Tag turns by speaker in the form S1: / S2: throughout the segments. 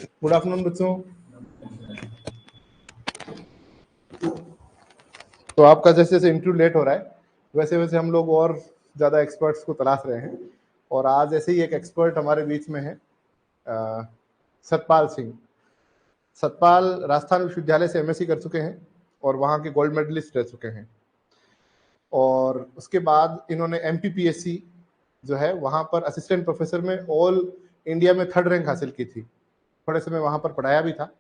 S1: Good afternoon बच्चों। तो आपका जैसे जैसे इंटरव्यू लेट हो रहा है वैसे वैसे हम लोग और ज़्यादा एक्सपर्ट्स को तलाश रहे हैं, और आज ऐसे ही एक एक्सपर्ट हमारे बीच में है, सतपाल सिंह। सतपाल राजस्थान विश्वविद्यालय से एमएससी कर चुके हैं और वहाँ के गोल्ड मेडलिस्ट रह चुके हैं, और उसके बाद इन्होंने एमपीपीएससी जो है वहाँ पर असिस्टेंट प्रोफेसर में ऑल इंडिया में 3rd रैंक हासिल की थी। थोड़े समय वहाँ पर पढ़ाया भी था,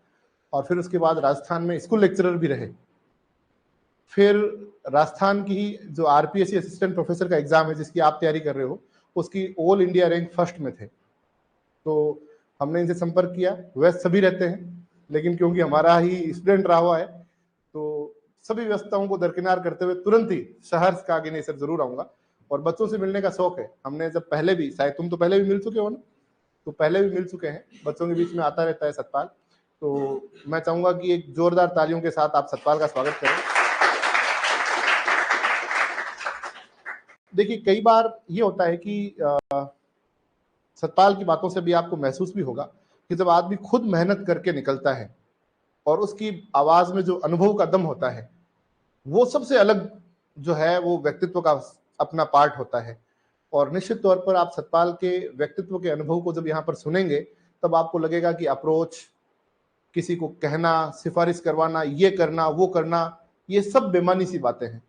S1: और फिर उसके बाद राजस्थान में स्कूल लेक्चरर भी रहे। फिर राजस्थान की जो आरपीएससी असिस्टेंट प्रोफेसर का एग्जाम है जिसकी आप तैयारी कर रहे हो, उसकी ऑल इंडिया रैंक 1st में थे। तो हमने इनसे संपर्क किया, व्यस्त सभी रहते हैं, लेकिन क्योंकि हमारा ही स्टूडेंट रहा हुआ है तो सभी व्यस्तताओं को दरकिनार करते हुए तुरंत ही सहर्ष का आगे नहीं सर जरूर आऊंगा। और बच्चों से मिलने का शौक है, हमने जब पहले भी, शायद तुम तो पहले भी मिल चुके हो ना, तो पहले भी मिल चुके हैं, बच्चों के बीच में आता रहता है सतपाल। तो मैं चाहूंगा कि एक जोरदार तालियों के साथ आप सतपाल का स्वागत करें। देखिए, कई बार ये होता है कि सतपाल की बातों से भी आपको महसूस भी होगा कि जब आदमी खुद मेहनत करके निकलता है और उसकी आवाज में जो अनुभव का दम होता है वो सबसे अलग जो है वो व्यक्तित्व का अपना पार्ट होता है। और निश्चित तौर पर आप सतपाल के व्यक्तित्व के अनुभव को जब यहाँ पर सुनेंगे तब आपको लगेगा कि अप्रोच, किसी को कहना, सिफारिश करवाना, ये करना वो करना, ये सब बेमानी सी बातें हैं।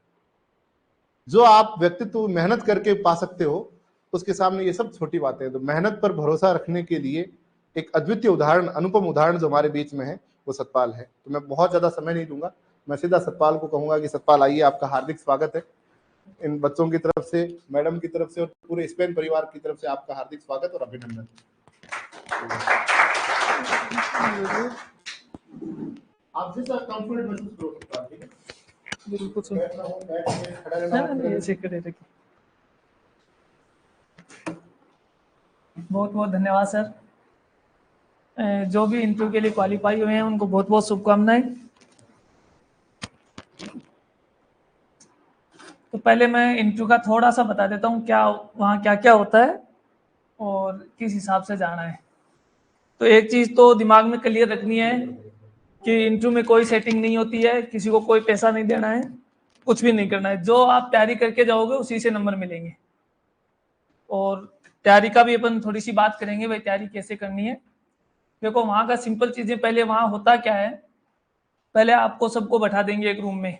S1: जो आप व्यक्तित्व मेहनत करके पा सकते हो उसके सामने ये सब छोटी बातें हैं। तो मेहनत पर भरोसा रखने के लिए एक अद्वितीय उदाहरण, अनुपम उदाहरण जो हमारे बीच में है वो सतपाल है। तो मैं बहुत ज्यादा समय नहीं दूंगा, मैं सीधा सतपाल को कहूंगा कि सतपाल आइए, आपका हार्दिक स्वागत है। इन बच्चों की तरफ से, मैडम की तरफ से और पूरे स्पेन परिवार की तरफ से आपका हार्दिक स्वागत और अभिनंदन। आप जिस कंफर्ट महसूस करो सतपाल, ठीक है?
S2: बिल्कुल
S1: बैठना हो बैठ के, खड़ा रहना
S2: ऐसे करे रखिए। बहुत बहुत धन्यवाद सर। जो भी इंटरव्यू के लिए क्वालिफाई हुए हैं उनको बहुत बहुत शुभकामनाएं। तो पहले मैं इंटरव्यू का थोड़ा सा बता देता हूँ क्या वहाँ क्या क्या होता है और किस हिसाब से जाना है। तो एक चीज़ तो दिमाग में क्लियर रखनी है कि इंटरव्यू में कोई सेटिंग नहीं होती है, किसी को कोई पैसा नहीं देना है, कुछ भी नहीं करना है। जो आप तैयारी करके जाओगे उसी से नंबर मिलेंगे। और तैयारी का भी अपन थोड़ी सी बात करेंगे, भाई तैयारी कैसे करनी है। देखो वहाँ का सिंपल चीज़ें, पहले वहाँ होता क्या है, पहले आपको सबको बैठा देंगे एक रूम में,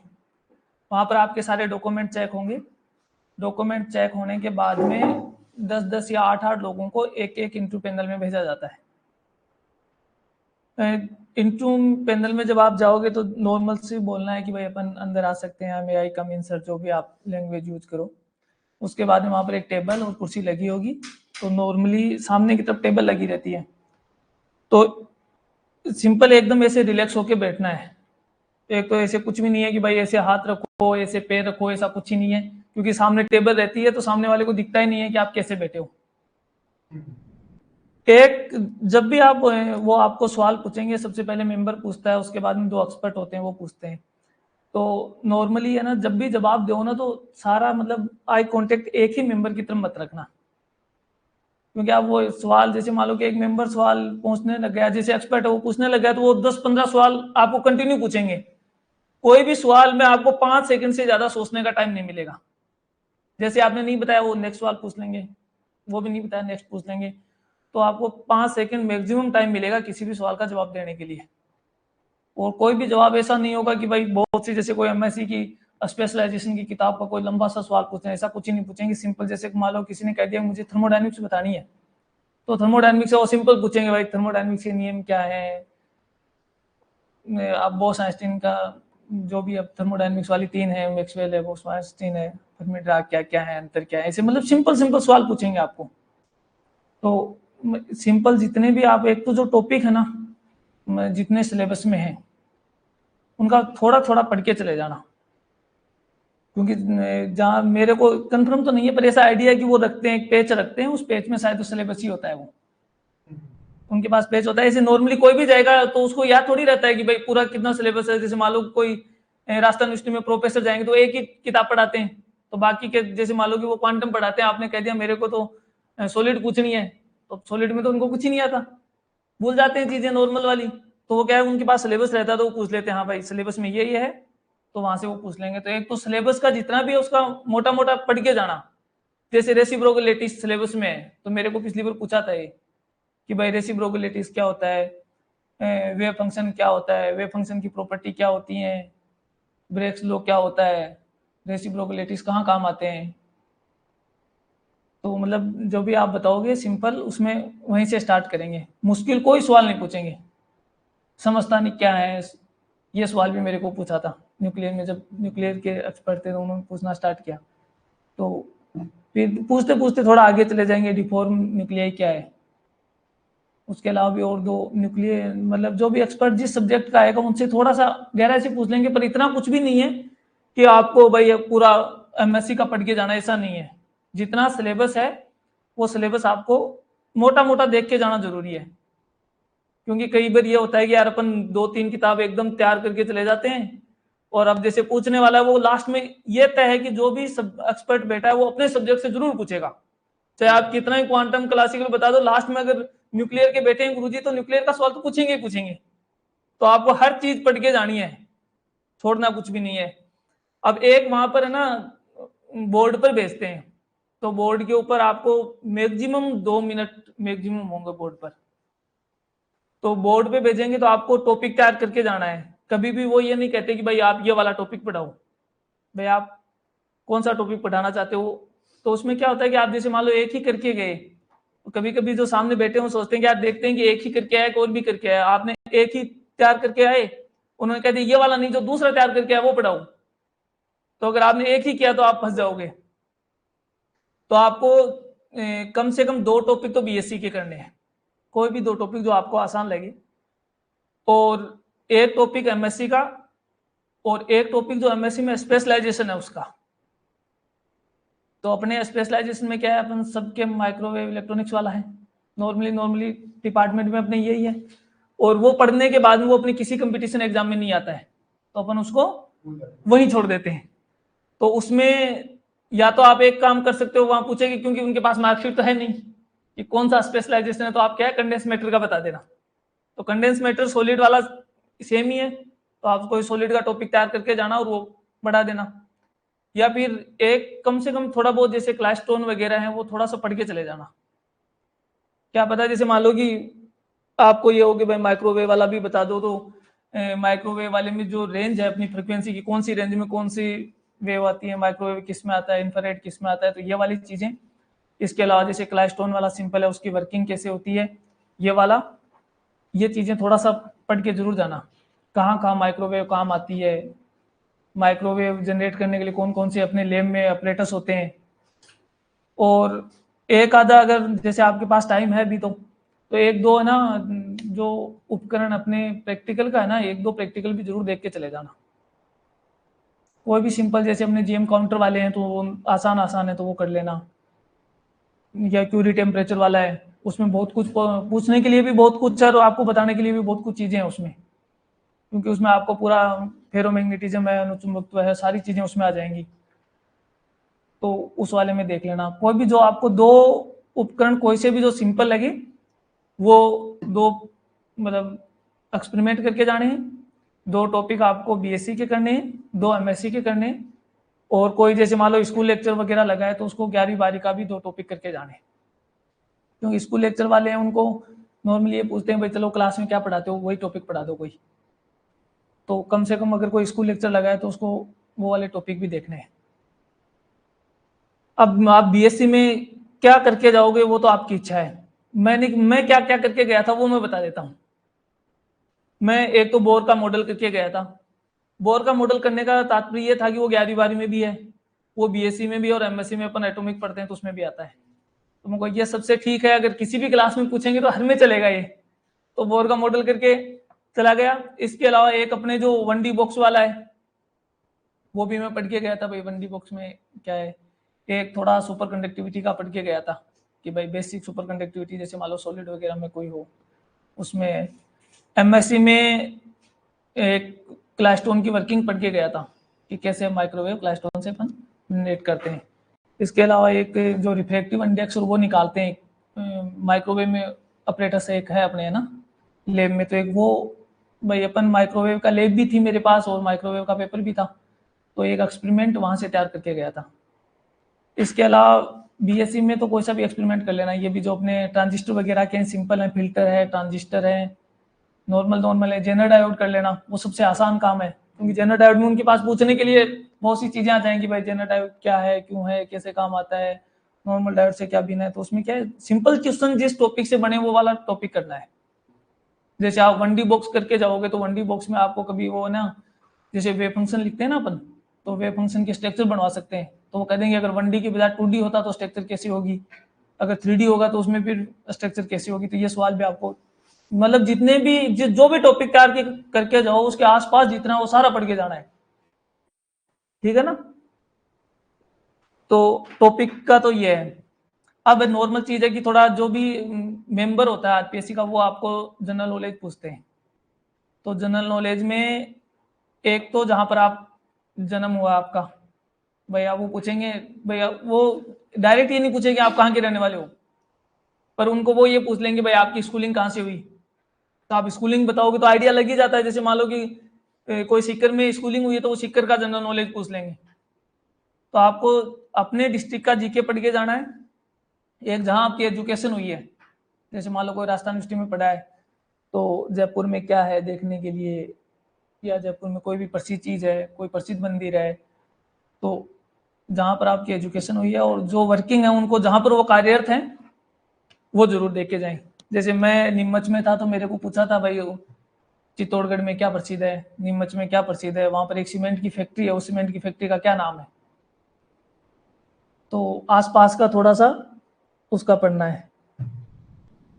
S2: वहाँ पर आपके सारे डॉक्यूमेंट चेक होंगे। डॉक्यूमेंट चेक होने के बाद में 10-10 या 8-8 लोगों को एक एक इंटरव्यू पैनल में भेजा जाता है। इंटरव्यू पैनल में जब आप जाओगे तो नॉर्मल से बोलना है कि भाई अपन अंदर आ सकते हैं, मे आई कम इन सर, जो भी आप लैंग्वेज यूज करो। उसके बाद में वहाँ पर एक टेबल और कुर्सी लगी होगी, तो नॉर्मली सामने की तरफ टेबल लगी रहती है। तो सिंपल एकदम ऐसे रिलैक्स होके बैठना है। एक तो ऐसे कुछ भी नहीं है कि भाई ऐसे हाथ रखो, ऐसे पैर रखो, ऐसा कुछ ही नहीं है, क्योंकि सामने टेबल रहती है तो सामने वाले को दिखता ही नहीं है कि आप कैसे बैठे हो। एक जब भी आप, वो आपको सवाल पूछेंगे, सबसे पहले मेंबर पूछता है, उसके बाद में 2 एक्सपर्ट होते हैं वो पूछते हैं। तो नॉर्मली है ना, जब भी जवाब दो ना तो सारा मतलब आई कांटेक्ट एक ही मेंबर की तरफ मत रखना, क्योंकि आप वो सवाल, जैसे मान लो कि एक मेंबर सवाल पूछने लग गया, जैसे एक्सपर्ट है वो पूछने लग गया, तो वो 10-15 सवाल आपको कंटिन्यू पूछेंगे। कोई भी सवाल में आपको 5 सेकंड से ज्यादा सोचने का टाइम नहीं मिलेगा। जैसे आपने नहीं बताया वो नेक्स्ट सवाल पूछ लेंगे, वो भी नहीं बताया नेक्स्ट पूछ लेंगे। तो आपको 5 सेकंड मैक्सिमम टाइम मिलेगा किसी भी सवाल का जवाब देने के लिए। और कोई भी जवाब ऐसा नहीं होगा कि भाई बहुत सी, जैसे कोई एमएससी की स्पेशलाइजेशन की किताब का कोई लंबा सा सवाल पूछे, ऐसा कुछ ही नहीं पूछेंगे। सिंपल, जैसे मान लो किसी ने कह दिया मुझे थर्मोडायनेमिक्स बतानी है, तो थर्मोडायनेमिक्स से वो सिंपल पूछेंगे भाई थर्मोडायनेमिक्स के नियम क्या है, अब बोस आइंस्टीन का जो भी अब थर्मोडायनेमिक्स वाली 3 है, मैक्सवेल है, बोस आइंस्टीन है, फर्मी-डिराक क्या है, अंतर क्या है, ऐसे मतलब सिंपल सवाल पूछेंगे आपको। तो सिंपल जितने भी आप, एक तो जो टॉपिक है ना जितने सिलेबस में है उनका थोड़ा थोड़ा पढ़ के चले जाना, क्योंकि जहाँ मेरे को कंफर्म तो नहीं है पर ऐसा आइडिया है कि वो रखते हैं, एक पेज रखते हैं, उस पेज में शायद सिलेबस ही होता है, वो उनके पास पेज होता है। ऐसे नॉर्मली कोई भी जाएगा तो उसको याद थोड़ी रहता है कि भाई पूरा कितना सिलेबस है। जैसे मान लो कोई राजस्थान यूनिवर्सिटी में प्रोफेसर जाएंगे तो एक ही किताब पढ़ाते हैं, तो बाकी के जैसे मान लो कि वो क्वांटम पढ़ाते हैं, आपने कह दिया मेरे को तो सॉलिड पूछनी है, तो सॉलिड में तो उनको कुछ ही नहीं आता, भूल जाते हैं चीजें नॉर्मल वाली, तो वो क्या है उनके पास सिलेबस रहता है तो वो पूछ लेते हैं हाँ भाई सिलेबस में ये है, तो वहां से वो पूछ लेंगे। तो एक तो सिलेबस का जितना भी है उसका मोटा मोटा पढ़ के जाना। जैसे रेसिप्रोकलिटीज सिलेबस में है, तो मेरे को पिछली बार पूछा था ये कि भाई रेसिप्रोकलिटीज क्या होता है, वेव फंक्शन क्या होता है, वेव फंक्शन की प्रॉपर्टी क्या होती है, ब्रेक्स लॉ क्या होता है, रेसिप्रोकलिटीज कहाँ काम आते हैं। तो मतलब जो भी आप बताओगे सिंपल उसमें वहीं से स्टार्ट करेंगे, मुश्किल कोई सवाल नहीं पूछेंगे। समझता नहीं क्या है, ये सवाल भी मेरे को पूछा था न्यूक्लियर में, जब न्यूक्लियर के एक्सपर्ट थे तो उन्होंने पूछना स्टार्ट किया। तो फिर पूछते पूछते थोड़ा आगे चले जाएंगे, डिफॉर्म न्यूक्लियाई क्या है। उसके अलावा भी और दो न्यूक्लियर मतलब जो भी एक्सपर्ट जिस सब्जेक्ट का आएगा उनसे थोड़ा सा गहराई से पूछ लेंगे, पर इतना कुछ भी नहीं है कि आपको भाई पूरा एमएससी का पढ़ के जाना, ऐसा नहीं है। जितना सिलेबस है वो सिलेबस आपको मोटा मोटा देख के जाना जरूरी है, क्योंकि कई बार ये होता है कि यार अपन 2-3 किताब एकदम तैयार करके चले जाते हैं, और अब जैसे पूछने वाला है वो लास्ट में ये तय है कि जो भी एक्सपर्ट बैठा है वो अपने सब्जेक्ट से जरूर पूछेगा, चाहे आप कितना ही क्वांटम क्लासिकल बता दो, लास्ट में अगर न्यूक्लियर के बैठे हैं गुरुजी तो न्यूक्लियर का सवाल तो पूछेंगे ही पूछेंगे। तो आपको हर चीज पढ़ के जानी है, छोड़ना कुछ भी नहीं है। अब एक वहां पर है ना बोर्ड पर भेजते हैं, तो बोर्ड के ऊपर आपको मैक्सिमम 2 मिनट मैक्सिमम होंगे बोर्ड पर, तो बोर्ड पे भेजेंगे तो आपको टॉपिक तैयार करके जाना है। कभी भी वो ये नहीं कहते कि भाई आप ये वाला टॉपिक पढ़ाओ, भाई आप कौन सा टॉपिक पढ़ाना चाहते हो। तो उसमें क्या होता है कि आप जैसे मान लो एक ही करके गए, तो कभी कभी जो सामने बैठे हो सोचते हैं कि यार देखते हैं कि एक ही करके आया और भी करके आया, आपने एक ही तैयार करके आए, उन्होंने कह दिया ये वाला नहीं जो दूसरा तैयार करके आया वो पढ़ाओ, तो अगर आपने एक ही किया तो आप फंस जाओगे। तो आपको कम से कम 2 टॉपिक तो बीएससी के करने हैं, कोई भी 2 टॉपिक जो आपको आसान लगे, और एक टॉपिक एमएससी का, और एक टॉपिक जो एमएससी में स्पेशलाइजेशन है उसका। तो अपने स्पेशलाइजेशन में क्या है, अपन सबके माइक्रोवेव इलेक्ट्रॉनिक्स वाला है, नॉर्मली डिपार्टमेंट में अपने यही है, और वो पढ़ने के बाद में वो अपनी किसी कंपटीशन एग्जाम में नहीं आता है, तो अपन उसको वहीं छोड़ देते हैं। तो उसमें या तो आप एक काम कर सकते हो, वहां पूछेगी क्योंकि उनके पास मार्कशीट तो है नहीं कि कौन सा स्पेशलाइजेशन है, तो आप क्या है कंडेंस मैटर का बता देना। तो कंडेंस मैटर सॉलिड वाला सेम ही है, तो आप कोई सॉलिड का टॉपिक तैयार करके जाना और वो बढ़ा देना, या फिर एक कम से कम थोड़ा बहुत जैसे क्लाइस्ट्रॉन वगैरह है वो थोड़ा सा पढ़ के चले जाना। क्या पता जैसे मान लो कि आपको ये हो कि भाई माइक्रोवेव वाला भी बता दो, तो माइक्रोवेव वाले में जो रेंज है अपनी फ्रिक्वेंसी की, कौन सी रेंज में कौन सी वेव आती है, माइक्रोवेव किस में आता है, इंफ्रारेड किस में आता है, तो ये वाली चीजें। इसके अलावा जैसे क्लाइस्ट्रॉन वाला सिंपल है, उसकी वर्किंग कैसे होती है, ये वाला, ये चीजें थोड़ा सा पढ़ के जरूर जाना, कहाँ कहाँ माइक्रोवेव काम आती है, माइक्रोवेव जनरेट करने के लिए कौन कौन से अपने लैब में ऑपरेटर्स होते हैं। और एक आधा अगर जैसे आपके पास टाइम है भी तो एक दो है ना जो उपकरण अपने प्रैक्टिकल का है ना, एक दो प्रैक्टिकल भी जरूर देख के चले जाना। कोई भी सिंपल जैसे अपने जीएम काउंटर वाले हैं तो वो आसान है तो वो कर लेना, या क्यूरी टेम्परेचर वाला है उसमें बहुत कुछ पूछने के लिए भी बहुत कुछ है, और आपको बताने के लिए भी बहुत कुछ चीजें हैं उसमें, क्योंकि उसमें आपको पूरा फेरोमैग्नेटिज्म है, अनुचुंबकत्व है, सारी चीजें उसमें आ जाएंगी। तो उस वाले में देख लेना। कोई भी जो आपको 2 उपकरण कोई से भी जो सिंपल लगे वो 2 मतलब एक्सपेरिमेंट करके जाने हैं, 2 टॉपिक आपको बीएससी के करने हैं, 2 एमएससी के करने हैं, और कोई जैसे मान लो स्कूल लेक्चर वगैरह लगा है तो उसको 11वीं-12वीं का भी 2 टॉपिक करके जाने, क्योंकि स्कूल लेक्चर वाले हैं उनको नॉर्मली ये पूछते हैं भाई चलो क्लास में क्या पढ़ाते हो, वही टॉपिक पढ़ा दो कोई, तो कम से कम अगर कोई स्कूल लेक्चर लगा है तो उसको वो वाले टॉपिक भी देखने हैं। अब आप बीएससी में क्या करके जाओगे वो तो आपकी इच्छा है, मैं क्या क्या करके गया था वो मैं बता देता हूँ। मैं एक तो बोर का मॉडल करके गया था। बोर का मॉडल करने का तात्पर्य ये था कि वो 11वीं-12वीं में भी है, वो बीएससी में भी, और एमएससी में अपन एटॉमिक पढ़ते हैं तो उसमें भी आता है, तो मुझको ये सबसे ठीक है, अगर किसी भी क्लास में पूछेंगे तो हर में चलेगा ये, तो बोर का मॉडल करके चला गया। इसके अलावा एक अपने जो 1D बॉक्स वाला है वो भी मैं पढ़ के गया था, भाई 1D बॉक्स में क्या है, एक थोड़ा सुपर कंडक्टिविटी का पढ़ के गया था कि भाई बेसिक सुपर कंडक्टिविटी जैसे मान लो सॉलिड वगैरह में कोई हो उसमें। एमएससी में एक क्लाइस्ट्रॉन की वर्किंग पढ़ के गया था कि कैसे माइक्रोवेव क्लाइस्ट्रॉन से अपन जनरेट करते हैं। इसके अलावा एक जो रिफ्रैक्टिव इंडेक्स और वो निकालते हैं माइक्रोवेव में, ऑपरेटर से एक है अपने है ना, लैब में। तो एक वो भाई अपन माइक्रोवेव का लैब भी थी मेरे पास और माइक्रोवेव का पेपर भी था, तो एक एक्सपेरिमेंट वहाँ से तैयार करके गया था। इसके अलावा बीएससी में तो कोई सा भी एक्सपेरिमेंट कर लेना, ये भी जो अपने ट्रांजिस्टर वगैरह के सिंपल है, फिल्टर है, ट्रांजिस्टर है, नॉर्मल है, जेनर डायोड कर लेना, वो सबसे आसान काम है, क्योंकि जेनर डायोड में उनके पास पूछने के लिए बहुत सी चीजें आ जाएंगी, भाई जेनर डायोड क्या है, क्यों है, कैसे काम आता है, नॉर्मल डायोड से क्या भिन्न है। तो उसमें क्या है, सिंपल क्वेश्चन जिस टॉपिक से बने वो वाला टॉपिक करना है। जैसे आप 1D बॉक्स करके जाओगे तो 1D बॉक्स में आपको कभी वो ना, जैसे वेव फंक्शन लिखते हैं ना अपन, तो वेव फंक्शन के स्ट्रक्चर बनवा सकते हैं, तो वो कह देंगे अगर 1D की बजाय 2D होता तो स्ट्रक्चर कैसी होगी, अगर 3D होगा तो उसमें फिर स्ट्रक्चर कैसी होगी। तो ये सवाल भी आपको, मतलब जितने भी जो भी टॉपिक तैयार करके जाओ उसके आसपास जितना वो सारा पढ़ के जाना है, ठीक है ना। तो टॉपिक का तो ये है। अब नॉर्मल चीज है कि थोड़ा जो भी मेंबर होता है आरपीएससी का वो आपको जनरल नॉलेज पूछते हैं। तो जनरल नॉलेज में एक तो जहां पर आप जन्म हुआ आपका, भैया वो पूछेंगे, भैया वो डायरेक्ट ये नहीं पूछेंगे आप कहाँ के रहने वाले हो, पर उनको वो ये पूछ लेंगे भाई आपकी स्कूलिंग कहाँ से हुई। तो आप स्कूलिंग बताओगे तो आइडिया लग ही जाता है। जैसे मान लो कि कोई सीकर में स्कूलिंग हुई है तो वो सीकर का जनरल नॉलेज पूछ लेंगे। तो आपको अपने डिस्ट्रिक्ट का जीके पढ़ के जाना है, एक जहाँ आपकी एजुकेशन हुई है, जैसे मान लो कोई राजस्थान यूनिवर्सिटी में पढ़ा है तो जयपुर में क्या है देखने के लिए, या जयपुर में कोई भी प्रसिद्ध चीज़ है, कोई प्रसिद्ध मंदिर है, तो जहाँ पर आपकी एजुकेशन हुई है और जो वर्किंग है उनको जहाँ पर वो कार्यरत हैं वो जरूर देख के जाएं। जैसे मैं नीमच में था तो मेरे को पूछा था भाई चित्तौड़गढ़ में क्या प्रसिद्ध है, नीमच में क्या प्रसिद्ध है, वहां पर एक सीमेंट की फैक्ट्री है, उस सीमेंट की फैक्ट्री का क्या नाम है। तो आसपास का थोड़ा सा उसका पढ़ना है।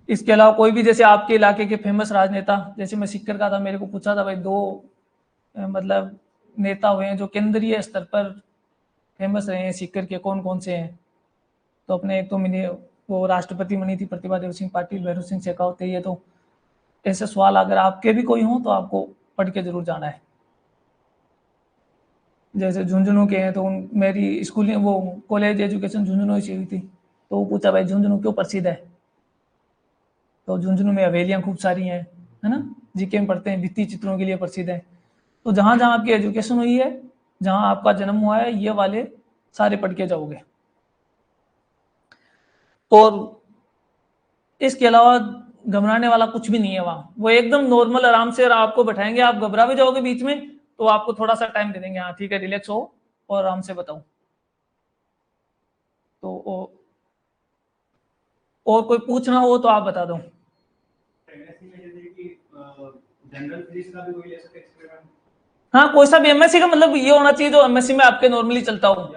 S2: इसके अलावा कोई भी जैसे आपके इलाके के फेमस राजनेता, जैसे मैं सीकर का था, मेरे को पूछा था भाई दो मतलब नेता हुए हैं जो केंद्रीय स्तर पर फेमस रहे हैं सीकर के, कौन कौन से हैं। तो अपने एक तो मैंने वो राष्ट्रपति बनी थी प्रतिभा देव सिंह पाटिल, भैरव सिंह शेखावत थे। ये तो ऐसे सवाल अगर आपके भी कोई हो तो आपको पढ़ के जरूर जाना है। जैसे झुंझुनू के हैं तो मेरी स्कूलिंग वो कॉलेज एजुकेशन झुंझुनू से हुई थी, तो वो पूछा भाई झुंझुनू क्यों प्रसिद्ध है, तो झुंझुनू में हवेलियां खूब सारी हैं, है ना, जीके में पढ़ते हैं, भित्ति चित्रों के लिए प्रसिद्ध है। तो जहां जहां आपकी एजुकेशन हुई है, जहां आपका जन्म हुआ है, ये वाले सारे पढ़ के जाओगे। और इसके अलावा घबराने वाला कुछ भी नहीं है वहां, वो एकदम नॉर्मल आराम से आपको बैठाएंगे, आप घबरा भी जाओगे बीच में तो आपको थोड़ा सा टाइम दे देंगे, हाँ ठीक है रिलैक्स हो और आराम से बताओ। तो और कोई पूछना हो तो आप बता दो। हाँ कोई सा भी एमएससी का मतलब ये होना चाहिए जो एमएससी में आपके नॉर्मली चलता हो।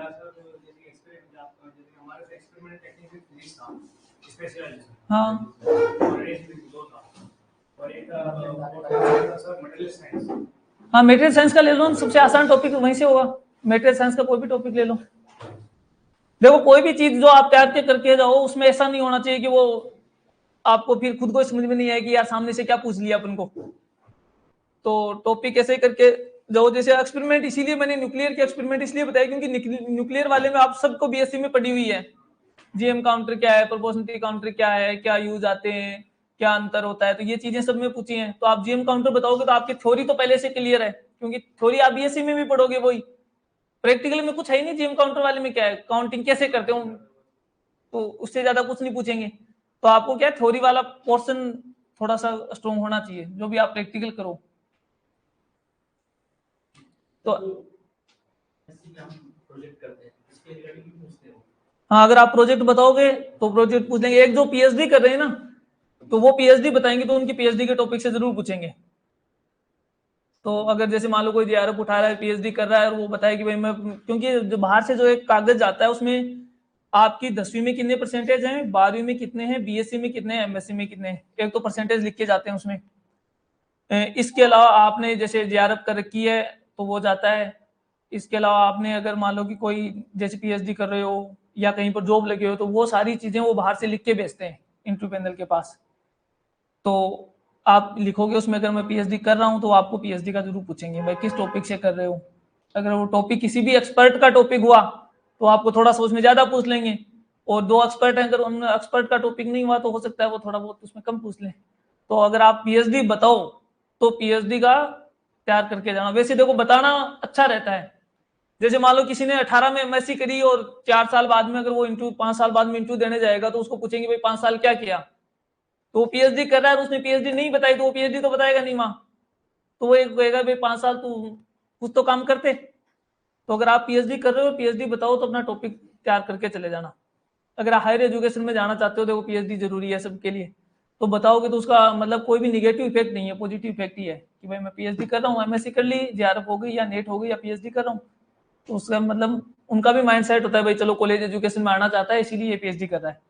S2: हाँ हाँ मेटेरियल साइंस का ले लो, सबसे आसान टॉपिक वहीं से होगा, मेटेरियल साइंस का कोई भी टॉपिक ले लो। देखो कोई भी चीज जो आप तैयार करके जाओ उसमें ऐसा नहीं होना चाहिए कि वो आपको फिर खुद को समझ में नहीं आए कि यार सामने से क्या पूछ लिया अपन को। तो टॉपिक ऐसे करके जाओ। जैसे एक्सपेरिमेंट, इसीलिए मैंने न्यूक्लियर के एक्सपेरिमेंट इसलिए बताया क्योंकि न्यूक्लियर वाले में आप सबको बीएससी में पढ़ी हुई है, जीएम काउंटर क्या है, प्रोपोर्शनलिटी काउंटर क्या है, क्या यूज आते हैं, क्या अंतर होता है, तो ये चीजें सब में पूछी हैं। तो आप जीएम काउंटर बताओगे तो आपकी थ्योरी तो पहले से क्लियर है, क्योंकि थ्योरी आप बीएससी में भी पढ़ोगे वही, प्रैक्टिकली में कुछ है ही नहीं। जीएम काउंटर वाले में क्या है, काउंटिंग कैसे करते हो, तो उससे ज्यादा कुछ नहीं पूछेंगे। तो आपको क्या है, थ्योरी वाला पोर्शन थोड़ा सा स्ट्रॉन्ग होना चाहिए जो भी आप प्रैक्टिकल करो। तो हाँ अगर आप प्रोजेक्ट बताओगे तो प्रोजेक्ट पूछ लेंगे। एक जो पीएचडी कर रहे हैं ना तो वो पीएचडी बताएंगे तो उनकी पीएचडी के टॉपिक से जरूर पूछेंगे। तो अगर जैसे मान लो कोई जेआरएफ उठा रहा है, पीएचडी कर रहा है और वो बताए कि भाई मैं, क्योंकि जो बाहर से जो एक कागज जाता है उसमें आपकी 10वीं में कितने परसेंटेज हैं, 12वीं में कितने हैं, बीएससी में कितने हैं, एमएससी में कितने हैं, एक तो परसेंटेज लिख के जाते हैं उसमें। इसके अलावा आपने जैसे जेआरएफ कर रखी है तो वो जाता है। इसके अलावा आपने अगर मान लो कि कोई जैसे पीएचडी कर रहे हो या कहीं पर जॉब लगे हो तो वो सारी चीजें वो बाहर से लिख के भेजते हैं इंटरव्यू पैनल के पास। तो आप लिखोगे उसमें अगर मैं पीएचडी कर रहा हूं तो आपको पीएचडी का जरूर पूछेंगे भाई किस टॉपिक से कर रहे हो। अगर वो टॉपिक किसी भी एक्सपर्ट का टॉपिक हुआ तो आपको थोड़ा सा उसमें ज्यादा पूछ लेंगे, और दो एक्सपर्ट हैं अगर उन एक्सपर्ट का टॉपिक नहीं हुआ तो हो सकता है वो थोड़ा बहुत उसमें कम पूछ लें। तो अगर आप पीएचडी बताओ तो पीएचडी का तैयार करके जाना। वैसे देखो बताना अच्छा रहता है, जैसे मान लो किसी ने 18 में एमएससी करी और 4 साल बाद में अगर वो इंटरव्यू 5 साल बाद में इंटरव्यू देने जाएगा तो उसको पूछेंगे भाई 5 साल क्या किया, तो वो पीएचडी कर रहा है, उसने पीएचडी नहीं बताई तो वो पीएचडी तो बताएगा नहीं माँ, तो वो एक कहेगा भाई 5 साल तू कुछ तो काम करते। तो अगर आप पीएचडी कर रहे हो, पीएचडी बताओ तो अपना टॉपिक तैयार करके चले जाना। अगर आप हायर एजुकेशन में जाना चाहते हो, देखो पीएचडी जरूरी है सबके लिए, तो बताओगे तो उसका मतलब कोई भी निगेटिव इफेक्ट नहीं है, पॉजिटिव इफेक्ट ही है कि भाई मैं पीएचडी कर रहा हूँ, एमएससी कर ली, जेआरएफ हो गई या नेट हो गई या पीएचडी कर रहा हूँ, तो उसका मतलब उनका भी माइंड सेट होता है भाई चलो कॉलेज एजुकेशन में आना चाहता है इसीलिए ये पीएचडी कर रहा है।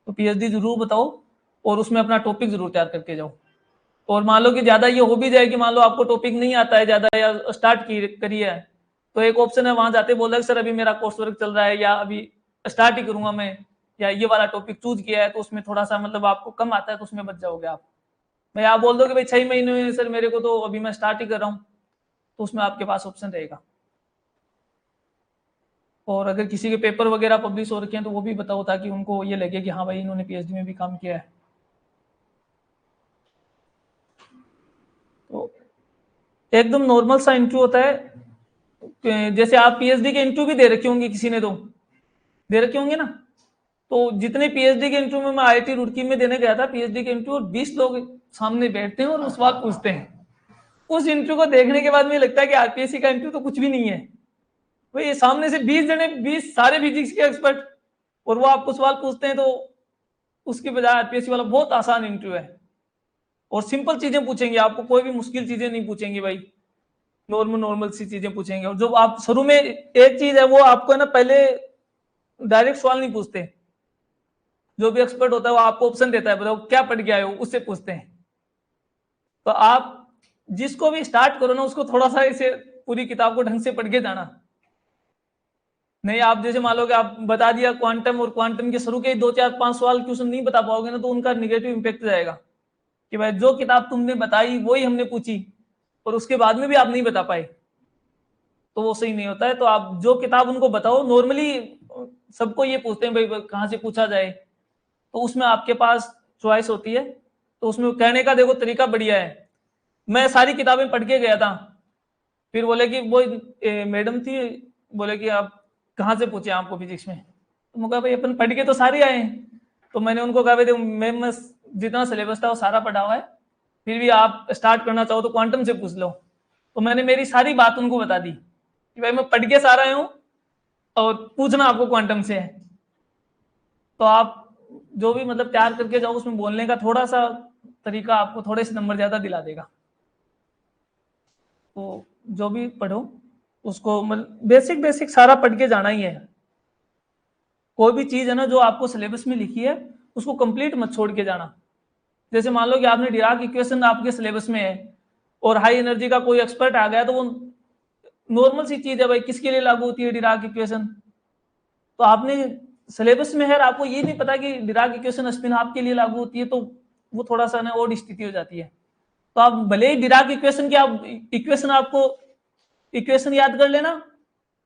S2: तो पीएचडी जरूर बताओ और उसमें अपना टॉपिक जरूर तैयार करके जाओ। और मान लो कि ज्यादा ये हो भी जाए कि मान लो आपको टॉपिक नहीं आता है ज्यादा या स्टार्ट करी है, तो एक ऑप्शन है वहां जाते बोल रहे सर अभी मेरा कोर्स वर्क चल रहा है या अभी स्टार्ट ही करूंगा मैं, या ये वाला टॉपिक चूज किया है तो उसमें थोड़ा सा मतलब आपको कम आता है तो उसमें बच जाओगे आप। भाई आप बोल दो कि भाई 6 महीने में सर मेरे को तो अभी मैं स्टार्ट ही कर रहा हूँ, तो उसमें आपके पास ऑप्शन रहेगा। और अगर किसी के पेपर वगैरह पब्लिश हो रखे हैं तो वो भी बताओ ताकि उनको ये लगे कि हाँ भाई इन्होंने पीएचडी में भी काम किया है। तो एकदम नॉर्मल सा इंटरव्यू होता है, जैसे आप पीएचडी के इंटरव्यू भी दे रखे होंगे, किसी ने तो दे रखे होंगे ना। तो जितने पीएचडी के इंटरव्यू में मैं आईआईटी रुड़की में देने गया था पीएचडी के इंटरव्यू, 20 लोग सामने बैठते हैं और उस बात पूछते हैं। उस इंटरव्यू को देखने के बाद मुझे लगता है कि आरपीएससी का इंटरव्यू तो कुछ भी नहीं है भाई, सामने से 20 जने 20 सारे फिजिक्स के एक्सपर्ट और वो आपको सवाल पूछते हैं, तो उसकी बजाय आरपीएससी वाला बहुत आसान इंटरव्यू है और सिंपल चीजें पूछेंगे आपको, कोई भी मुश्किल चीजें नहीं पूछेंगे भाई, नॉर्मल नॉर्मल सी चीजें पूछेंगे। और जो आप शुरू में एक चीज है वो आपको है ना पहले डायरेक्ट सवाल नहीं पूछते, जो भी एक्सपर्ट होता है वो आपको ऑप्शन देता है बताओ क्या पढ़ के आए हो, उससे पूछते हैं। तो आप जिसको भी स्टार्ट करो ना उसको थोड़ा सा इसे पूरी किताब को ढंग से पढ़ के जाना। नहीं आप जैसे मान लो कि आप बता दिया क्वांटम और क्वांटम के शुरू के 2 4 5 सवाल क्वेश्चन नहीं बता पाओगे ना तो उनका निगेटिव इंपैक्ट जाएगा कि भाई जो किताब तुमने बताई वही हमने पूछी और उसके बाद में भी आप नहीं बता पाए, तो वो सही नहीं होता है। तो आप जो किताब उनको बताओ, नॉर्मली सबको ये पूछते हैं भाई कहाँ से पूछा जाए, तो उसमें आपके पास चॉइस होती है। तो उसमें कहने का देखो तरीका बढ़िया है। मैं सारी किताबें पढ़ के गया था, फिर बोले कि वो मैडम थी, बोले कि आप कहाँ से पूछे आपको फिजिक्स में, तो मैं कहा भाई अपन पढ़ के तो सारे आए हैं। तो मैंने उनको कहा भाई देखो मैम जितना सिलेबस था वो सारा पढ़ा हुआ है, फिर भी आप स्टार्ट करना चाहो तो क्वांटम से पूछ लो। तो मैंने मेरी सारी बात उनको बता दी कि भाई मैं पढ़ के सारा आया हूँ और पूछना आपको क्वांटम से है। तो आप जो भी मतलब तैयार करके जाओ उसमें बोलने का थोड़ा सा तरीका आपको थोड़े से नंबर ज्यादा दिला देगा। तो जो भी पढ़ो उसको मतलब बेसिक बेसिक सारा पढ़ के जाना ही है। कोई भी चीज है ना जो आपको सिलेबस में लिखी है उसको कंप्लीट मत छोड़ के जाना। जैसे मान लो कि आपने डिराक इक्वेशन आपके सिलेबस में है और हाई एनर्जी का कोई एक्सपर्ट आ गया, तो वो नॉर्मल सी चीज है भाई, किसके लिए लागू होती है डिराक इक्वेशन, तो आपने सिलेबस में है आपको ये नहीं पता कि डिराक इक्वेशन स्पिन हाफ के लिए लागू होती है, तो वो थोड़ा सा ना और स्थिति हो जाती है। तो आप भले ही डिराक इक्वेशन की आप इक्वेशन आपको इक्वेशन याद कर लेना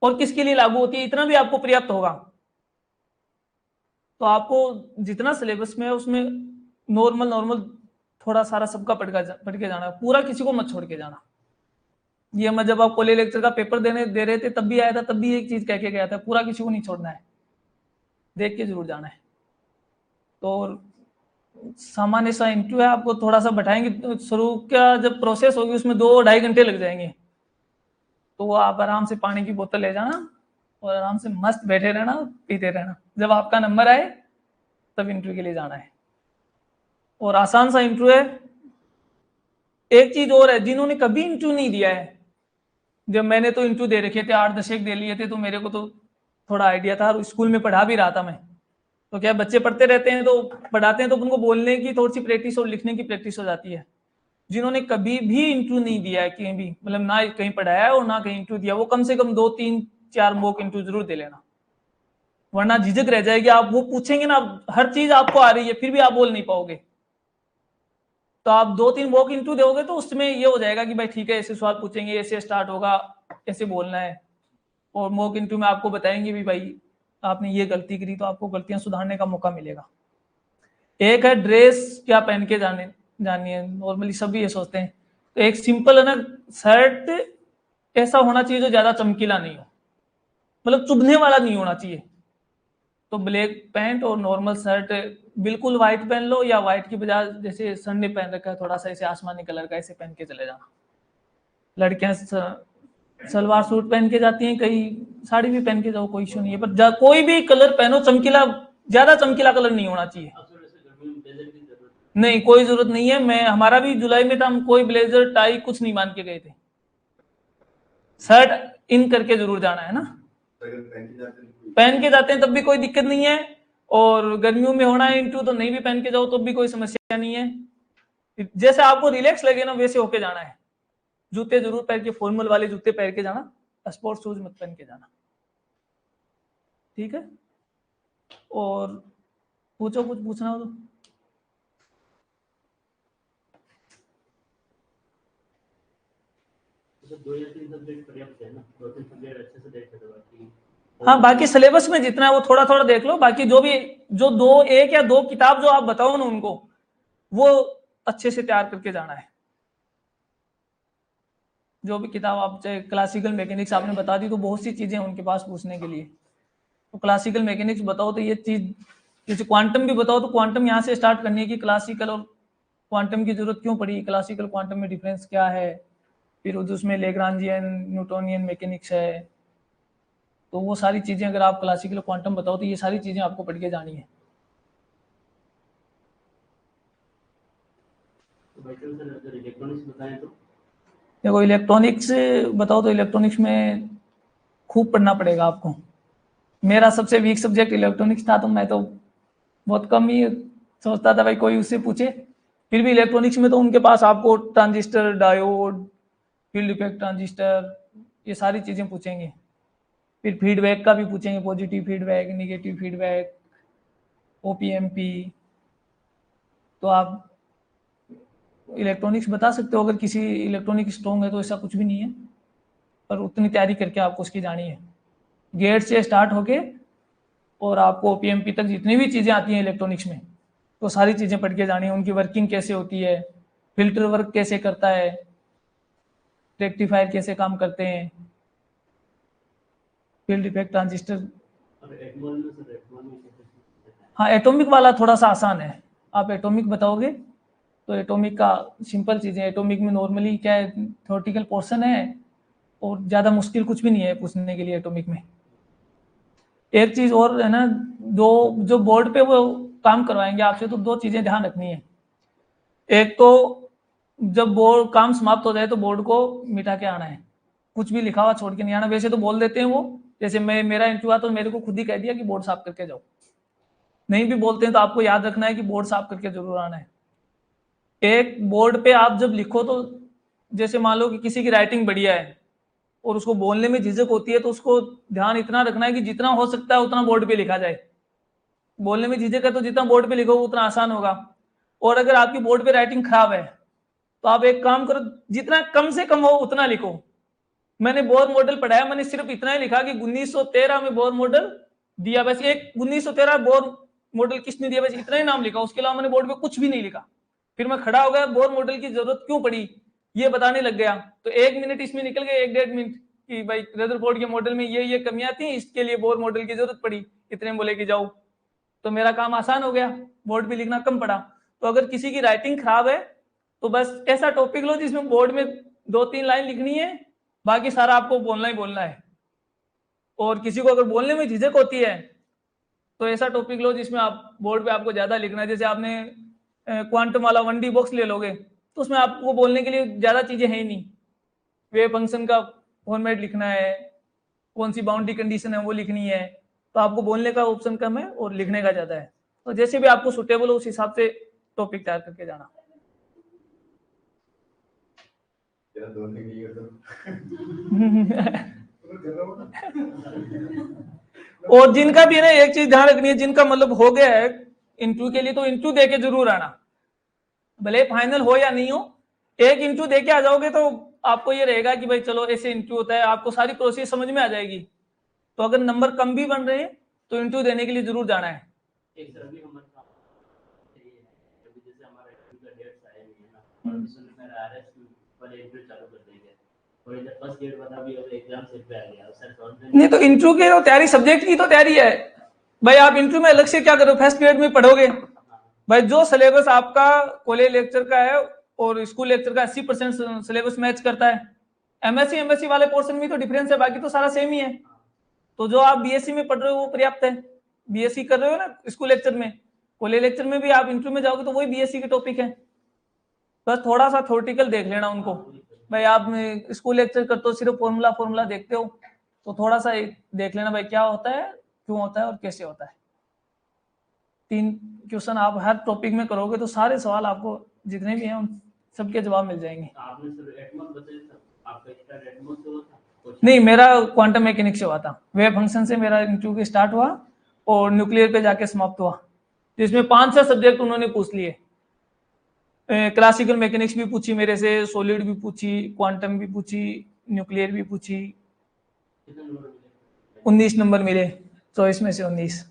S2: और किसके लिए लागू होती है इतना भी आपको पर्याप्त होगा। तो आपको जितना सिलेबस में है उसमें नॉर्मल नॉर्मल थोड़ा सारा सबका पढ़ के जाना, पूरा किसी को मत छोड़ के जाना। ये मैं जब आप कॉलेज लेक्चर का पेपर दे रहे थे तब भी आया था, तब भी एक चीज कह के गया था, पूरा किसी को नहीं छोड़ना है, देख के जरूर जाना है। तो सामान्य सा इंटरव्यू है, आपको थोड़ा सा बैठाएंगे, शुरू का जब प्रोसेस होगी उसमें 2-2.5 घंटे लग जाएंगे। तो वो आप आराम से पानी की बोतल ले जाना और आराम से मस्त बैठे रहना, पीते रहना, जब आपका नंबर आए तब इंटरव्यू के लिए जाना है। और आसान सा इंटरव्यू है। एक चीज और है, जिन्होंने कभी इंटरव्यू नहीं दिया है, जब मैंने तो इंटरव्यू दे रखे थे 8-10 दे लिए थे, तो मेरे को तो थोड़ा आइडिया था और स्कूल में पढ़ा भी रहा था मैं। तो क्या बच्चे पढ़ते रहते हैं तो पढ़ाते हैं तो उनको बोलने की थोड़ी सी प्रैक्टिस और लिखने की प्रैक्टिस हो जाती है। जिन्होंने कभी भी इंटरव्यू नहीं दिया है कहीं भी, मतलब ना कहीं पढ़ाया है और ना कहीं इंटरव्यू दिया, वो कम से कम 2-3-4 मॉक इंटरव्यू जरूर दे लेना, वरना झिझक रह जाएगी। आप वो पूछेंगे ना, हर चीज आपको आ रही है फिर भी आप बोल नहीं पाओगे। तो आप 2-3 मॉक इंटरव्यू दोगे तो उसमें ये हो जाएगा कि भाई ठीक है ऐसे सवाल पूछेंगे, ऐसे स्टार्ट होगा, ऐसे बोलना है। और मॉक इंटरव्यू में आपको बताएंगे भी भाई आपने ये गलती करी, तो आपको गलतियां सुधारने का मौका मिलेगा। एक है ड्रेस क्या पहन के जाने, जानी है, नॉर्मली सभी ये सोचते हैं। तो एक सिंपल है ना शर्ट ऐसा होना चाहिए जो ज्यादा चमकीला नहीं हो, मतलब चुभने वाला नहीं होना चाहिए। तो ब्लैक पैंट और नॉर्मल शर्ट, बिल्कुल व्हाइट पहन लो, या व्हाइट की बजाय जैसे सन ने पहन रखा है थोड़ा सा ऐसे आसमानी कलर का, ऐसे पहन के चले जाना। लड़कियां सलवार सूट पहन के जाती हैं, कई साड़ी भी पहन के जाओ, कोई इशू नहीं है, पर कोई भी कलर पहनो चमकीला, ज्यादा चमकीला कलर नहीं होना चाहिए। नहीं, कोई जरूरत नहीं है। मैं हमारा भी जुलाई में था, हम कोई ब्लेजर टाई कुछ नहीं मान के गए थे। शर्ट इन करके जरूर जाना है ना, पहन के जाते हैं तब भी कोई दिक्कत नहीं है। और गर्मियों में होना है इंटू तो नहीं भी पहन के जाओ तो भी कोई समस्या नहीं है। जैसे आपको रिलैक्स लगे ना वैसे होके जाना है। जूते जरूर पहन के, फॉर्मल वाले जूते पहन के जाना, स्पोर्ट्स शूज मत पहन के जाना, ठीक है। और पूछो, कुछ पूछना हो तो।
S3: दो या तीन सब्जेक्ट पर्याप्त है ना, 2-3 सब्जेक्ट अच्छे से देख सकते बाकी।
S2: हाँ, बाकी सिलेबस में जितना है वो थोड़ा थोड़ा देख लो। बाकी जो भी, जो दो, एक या दो किताब जो आप बताओ ना उनको, वो अच्छे से तैयार करके जाना है। जो भी किताब आप, चाहे क्लासिकल मैकेनिक्स आपने बता दी तो बहुत सी चीजें हैं उनके पास पूछने के लिए। तो क्लासिकल मैकेनिक्स बताओ तो ये चीज, जैसे क्वांटम भी बताओ तो क्वांटम यहाँ से स्टार्ट करनी है कि क्लासिकल और क्वांटम की जरूरत क्यों पड़ी, क्लासिकल क्वांटम में डिफरेंस क्या है, फिर उसमें लेग्रांजियन न्यूटोनियन मैकेनिक्स है। तो वो सारी चीजें अगर आप क्लासिकल क्वांटम बताओ तो ये सारी चीजें आपको पढ़ के जानी है।
S3: इलेक्ट्रॉनिक्स बताएं तो
S2: देखो, इलेक्ट्रॉनिक्स बताओ तो इलेक्ट्रॉनिक्स में खूब पढ़ना पड़ेगा आपको। मेरा सबसे वीक सब्जेक्ट इलेक्ट्रॉनिक्स था, तो मैं तो बहुत कम ही सोचता था भाई कोई उससे पूछे। फिर भी इलेक्ट्रॉनिक्स में तो उनके पास आपको transistor, diode, field effect transistor, ये सारी चीजें पूछेंगे। फिर फीडबैक का भी पूछेंगे, पॉजिटिव फीडबैक, निगेटिव फीडबैक, ओपीएमपी। तो आप इलेक्ट्रॉनिक्स बता सकते हो अगर किसी इलेक्ट्रॉनिक स्ट्रॉन्ग है तो, ऐसा कुछ भी नहीं है, पर उतनी तैयारी करके आपको उसकी जानी है। गेट से स्टार्ट होके और आपको ओपीएमपी तक जितनी भी चीज़ें आती हैं इलेक्ट्रॉनिक्स में, तो सारी चीज़ें पढ़ के जानी है। उनकी वर्किंग कैसे होती है, फिल्टर वर्क कैसे करता है, रेक्टिफायर कैसे काम करते हैं, फील्ड इफेक्ट ट्रांजिस्टर। हाँ, एटॉमिक वाला थोड़ा सा आसान है। आप एटॉमिक बताओगे तो एटॉमिक का सिंपल चीज़ें, एटॉमिक में नॉर्मली क्या है, थ्योरेटिकल पोर्शन है और ज़्यादा मुश्किल कुछ भी नहीं है पूछने के लिए एटॉमिक में। एक चीज़ और है ना, दो जो बोर्ड पे वो काम करवाएंगे आपसे, तो दो चीज़ें ध्यान रखनी है। एक तो जब बोर्ड काम समाप्त हो जाए तो बोर्ड को मिटा के आना है, कुछ भी लिखा हुआ छोड़ के नहीं आना। वैसे तो बोल देते हैं वो, जैसे मेरा इंटरव्यू हुआ तो मेरे को खुद ही कह दिया कि बोर्ड साफ करके जाओ। नहीं भी बोलते हैं तो आपको याद रखना है कि बोर्ड साफ करके जरूर आना है। एक बोर्ड पे आप जब लिखो तो, जैसे मान लो कि किसी की राइटिंग बढ़िया है और उसको बोलने में झिझक होती है, तो उसको ध्यान इतना रखना है कि जितना हो सकता है उतना बोर्ड पे लिखा जाए। बोलने में झिझक है तो जितना बोर्ड पे लिखो उतना आसान होगा। और अगर आपकी बोर्ड पे राइटिंग खराब है तो आप एक काम करो, जितना कम से कम हो उतना लिखो। मैंने बोर मॉडल पढ़ाया, मैंने सिर्फ इतना ही लिखा कि 1913 में बोर मॉडल दिया, बस। एक 1913 बोर मॉडल किसने दिया, बस इतना ही नाम लिखा। उसके अलावा मैंने बोर्ड पे कुछ भी नहीं लिखा। फिर मैं खड़ा हो गया, बोर मॉडल की जरूरत क्यों पड़ी ये बताने लग गया, तो 1 मिनट इसमें निकल गया, 1-1.5 मिनट कि भाई रदरफोर्ड के मॉडल में ये कमियां थी, इसके लिए बोर मॉडल की जरूरत पड़ी। इतने में बोले कि जाओ, तो मेरा काम आसान हो गया, बोर्ड पे लिखना कम पड़ा। तो अगर किसी की राइटिंग खराब है तो बस ऐसा टॉपिक लो जिसमें बोर्ड में 2-3 लाइन लिखनी है, बाकी सारा आपको बोलना ही बोलना है। और किसी को अगर बोलने में झिझक होती है तो ऐसा टॉपिक लो जिसमें आप बोर्ड पे आपको ज्यादा लिखना है। जैसे आपने क्वांटम वाला 1D बॉक्स ले लोगे तो उसमें आपको बोलने के लिए ज्यादा चीजें हैं ही नहीं। वेव फंक्शन का फॉर्मेट लिखना है, कौन सी बाउंड्री कंडीशन है वो लिखनी है, तो आपको बोलने का ऑप्शन कम है और लिखने का ज्यादा है। तो जैसे भी आपको सुटेबल हो उस हिसाब से टॉपिक तैयार करके जाना। और जिनका भी है ना, एक चीज ध्यान रखनी है, जिनका मतलब हो गया है इंटरव्यू के लिए, तो इंटरव्यू देके जरूर आना, भले फाइनल हो या नहीं हो। एक इंटरव्यू देके आ जाओगे तो आपको ये रहेगा कि भाई चलो ऐसे इंटरव्यू होता है, आपको सारी प्रोसेस समझ में आ जाएगी। तो अगर नंबर कम भी बन रहे हैं तो इंटरव्यू देने के लिए जरूर जाना है।
S3: एक सर अभी हमारे जैसे हमारा इंटरव्यू का डेट्स आएंगे इसमें मेरा RS पर इंटरव्यू चालू कर देंगे और इधर फर्स्ट गेट बता भी अब एग्जाम सेट पे आ गया सर कॉन्फ्रेंस
S2: नहीं तो इंटरव्यू की तो तैयारी सब्जेक्ट की तो तैयारी है भाई। आप इंटरव्यू में अलग से क्या करो, फर्स्ट ग्रेड में पढ़ोगे भाई। जो सिलेबस आपका कॉलेज लेक्चर का है और स्कूल लेक्चर का 80% सिलेबस मैच करता है। एमएससी वाले पोर्शन में तो डिफरेंस है, बाकी तो सारा सेम ही है। तो जो आप बीएससी में पढ़ रहे हो वो पर्याप्त है। बीएससी कर रहे हो ना स्कूल लेक्चर में, कॉलेज लेक्चर में भी आप इंटरव्यू में जाओगे तो वही बीएससी के टॉपिक है। बस थोड़ा सा थ्योरेटिकल देख लेना उनको भाई। आप स्कूल लेक्चर करते हो सिर्फ फॉर्मूला देखते हो तो थोड़ा सा देख लेना भाई क्या होता है, क्यों होता है और कैसे होता है। 3 क्वेश्चन आप हर टॉपिक में करोगे तो सारे सवाल आपको जितने भी हैं उन सबके जवाब मिल जाएंगे।
S3: आपने सर एटमॉस बताया था, आपका एक्स्ट्रा एटमॉस से हुआ था?
S2: नहीं, मेरा क्वांटम मैकेनिक्स से हुआ था। वेव फंक्शन से मेरा इंटरव्यू स्टार्ट हुआ और न्यूक्लियर पे जाके समाप्त हुआ, जिसमें 5-6 सब्जेक्ट उन्होंने पूछ लिए। क्लासिकल मैकेनिक्स भी पूछी मेरे से, सॉलिड भी पूछी, क्वांटम भी पूछी, न्यूक्लियर भी पूछी। 19 नंबर मिले 24 में से 19।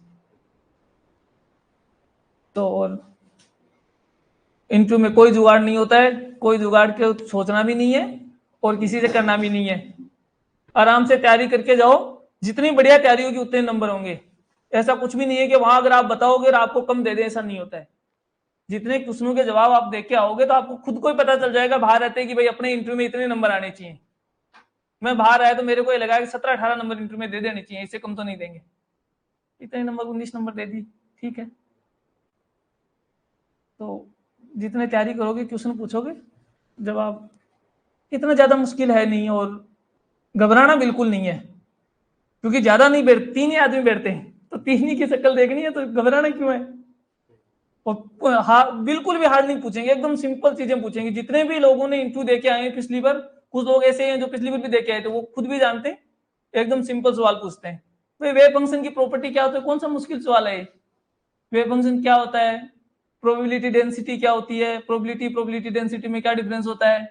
S2: तो और इंटरव्यू में कोई जुगाड़ नहीं होता है, कोई जुगाड़ के सोचना भी नहीं है और किसी से करना भी नहीं है। आराम से तैयारी करके जाओ, जितनी बढ़िया तैयारी होगी उतने नंबर होंगे। ऐसा कुछ भी नहीं है कि वहां अगर आप बताओगे और आपको कम दे दें, ऐसा नहीं होता है। जितने क्वेश्चनों के जवाब आप देख के आओगे तो आपको खुद को ही पता चल जाएगा बाहर रहते कि भाई अपने इंटरव्यू में इतने नंबर आने चाहिए। मैं बाहर आया तो मेरे को ये लगा कि 17-18 नंबर इंटरव्यू में दे देने चाहिए, इससे कम तो नहीं देंगे। इतने नंबर 19 नंबर दे दी, ठीक है। तो जितने तैयारी करोगे, क्वेश्चन पूछोगे, जवाब इतना ज्यादा मुश्किल है नहीं और घबराना बिल्कुल नहीं है। क्योंकि ज्यादा नहीं बैठ, 3 ही आदमी बैठते हैं तो 3 ही की शक्ल देखनी है, तो घबराना क्यों है। और बिल्कुल भी हार्ड नहीं पूछेंगे, एकदम सिंपल चीजें पूछेंगे। जितने भी लोगों ने इंटरव्यू देके आए हैं पिछली बार, कुछ लोग ऐसे हैं जो पिछली बार भी देके आए थे, वो खुद भी जानते हैं एकदम सिंपल सवाल पूछते हैं। तो वेव फंक्शन की प्रॉपर्टी क्या होता है, कौन सा मुश्किल सवाल है। वेव फंक्शन क्या होता है, प्रोबेबिलिटी डेंसिटी क्या होती है, प्रोबेबिलिटी डेंसिटी में क्या डिफरेंस होता है।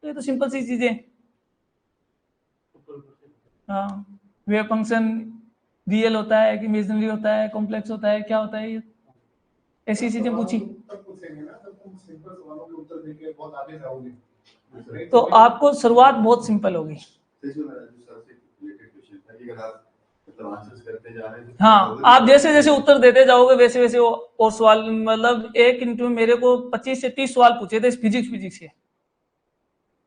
S2: तो ये तो सिंपल सी चीजें। हाँ, वेव फंक्शन रियल होता है कि इमेजिनरी होता है, कॉम्प्लेक्स होता है, क्या होता है, ये ऐसी चीजें पूछी। तो आपको शुरुआत बहुत सिंपल होगी। हाँ, आप जैसे जैसे उत्तर देते जाओगे वैसे वैसे और सवाल, मतलब एक इंटरव्यू मेरे को 25 से 30 सवाल पूछे थे फिजिक्स के,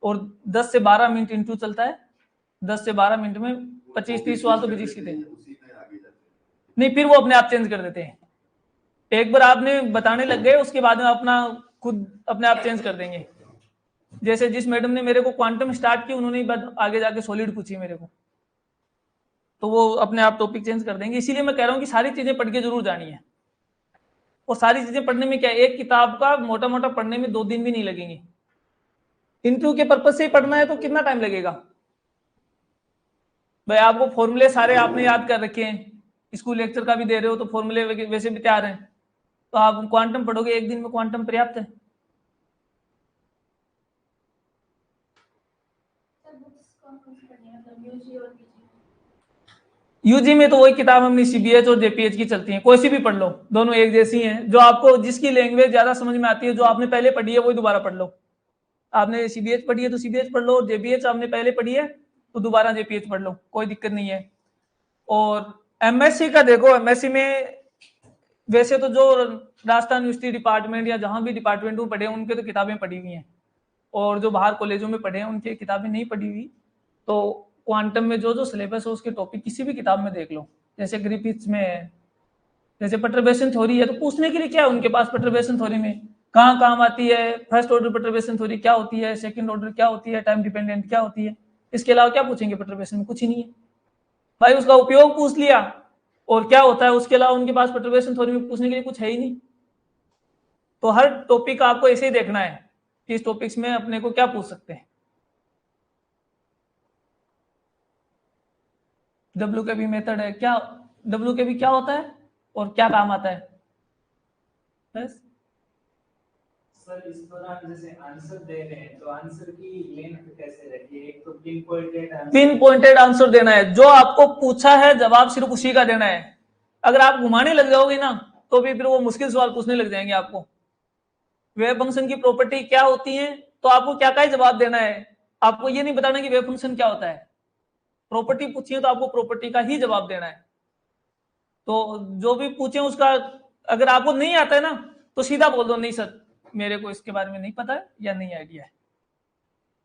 S2: और 10 से 12 मिनट इंटरव्यू चलता है। 10 से 12 मिनट में 25-30 सवाल तो फिजिक्स के थे। नहीं, फिर वो अपने आप चेंज कर देते हैं। एक बार आपने बताने लग गए, उसके बाद में अपना खुद अपने आप चेंज कर देंगे। जैसे जिस मैडम ने मेरे को क्वांटम स्टार्ट की, उन्होंने आगे जाके सॉलिड पूछी मेरे को, तो वो अपने आप टॉपिक चेंज कर देंगे। इसीलिए मैं कह रहा हूँ कि सारी चीजें पढ़ के जरूर जानी है। और सारी चीजें पढ़ने में क्या, एक किताब का मोटा मोटा पढ़ने में 2 दिन भी नहीं लगेंगे। इंटरव्यू के पर्पज से पढ़ना है तो कितना टाइम लगेगा भाई। आपको फॉर्मूले सारे आपने याद कर रखे हैं, स्कूल लेक्चर का भी दे रहे हो तो फॉर्मूले वैसे भी तैयार हैं, तो आप क्वांटम पढ़ोगे 1 दिन में, क्वांटम पर्याप्त है। यूजी में तो वही किताब अपनी सीबीएच और जेपीएच की चलती है, कोई सी भी पढ़ लो, दोनों एक जैसी हैं। जो आपको जिसकी लैंग्वेज ज्यादा समझ में आती है, जो आपने पहले पढ़ी है वही दोबारा पढ़ लो। आपने सीबीएच पढ़ी है तो सीबीएच पढ़ लो, जेपीएच आपने पहले पढ़ी है तो दोबारा जेपीएच पढ़ लो, कोई दिक्कत नहीं है। और एमएससी का देखो, एमएससी में वैसे तो जो राजस्थान यूनिवर्सिटी डिपार्टमेंट या जहां भी डिपार्टमेंट में पढ़े उनके तो किताबें पढ़ी हुई हैं, और जो बाहर कॉलेजों में पढ़े हैं उनकी किताबें नहीं पढ़ी हुई। तो क्वांटम में जो जो सिलेबस है उसके टॉपिक किसी भी किताब में देख लो। जैसे ग्रिफिथ्स में है, जैसे परटर्बेशन थ्योरी है, तो पूछने के लिए क्या है उनके पास, परटर्बेशन थ्योरी में कहाँ काम आती है, फर्स्ट ऑर्डर परटर्बेशन थ्योरी क्या होती है, सेकंड ऑर्डर क्या होती है, टाइम डिपेंडेंट क्या होती है। इसके अलावा क्या पूछेंगे परटर्बेशन में, कुछ ही नहीं है भाई। उसका उपयोग पूछ लिया और क्या होता है, उसके अलावा उनके पास परटर्बेशन थ्योरी में पूछने के लिए कुछ है ही नहीं। तो हर टॉपिक आपको ऐसे ही देखना है कि इस टॉपिक्स में अपने को क्या पूछ सकते हैं। WKB मेथड है, क्या WKB क्या होता है और क्या काम आता है। बस
S4: सर, इस दौरान जैसे आंसर दे रहे हैं तो आंसर की लेंथ कैसे रहती है। एक तो पिन
S2: पॉइंटेड आंसर देना है, जो आपको पूछा है जवाब सिर्फ उसी का देना है। अगर आप घुमाने लग जाओगे ना तो भी फिर वो मुश्किल सवाल पूछने लग जाएंगे आपको। वेव फंक्शन की प्रॉपर्टी क्या होती है, तो आपको क्या क्या जवाब देना है, आपको ये नहीं बताना कि वेव फंक्शन क्या होता है, प्रॉपर्टी पूछिए तो आपको प्रॉपर्टी का ही जवाब देना है। तो जो भी पूछे उसका अगर आपको नहीं आता है ना तो सीधा बोल दो नहीं सर मेरे को इसके बारे में नहीं पता है या नहीं आइडिया है।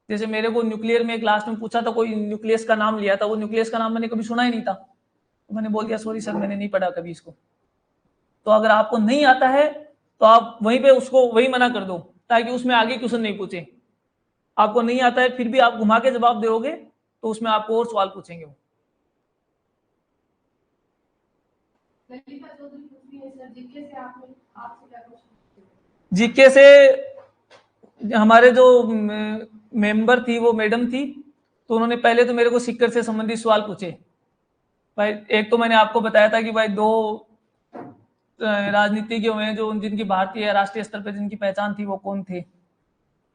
S2: जैसे मेरे को न्यूक्लियर में क्लास में पूछा था, कोई न्यूक्लियस का नाम लिया था, वो न्यूक्लियस का नाम मैंने कभी सुना ही नहीं था, तो मैंने बोल दिया सॉरी सर मैंने नहीं पढ़ा कभी इसको। तो अगर आपको नहीं आता है तो आप वहीं पे उसको वही मना कर दो ताकि उसमें आगे क्वेश्चन नहीं पूछे। आपको नहीं आता है फिर भी आप घुमा के जवाब दोगे तो उसमें आपको और सवाल पूछेंगे वो। जीके से हमारे जो मेंबर थी वो मैडम थी, तो उन्होंने पहले तो मेरे को सिक्कर से संबंधित सवाल पूछे। भाई एक तो मैंने आपको बताया था कि भाई दो राजनीतिज्ञ हुए जो जिनकी भारतीय राष्ट्रीय स्तर पर जिनकी पहचान थी वो कौन थे।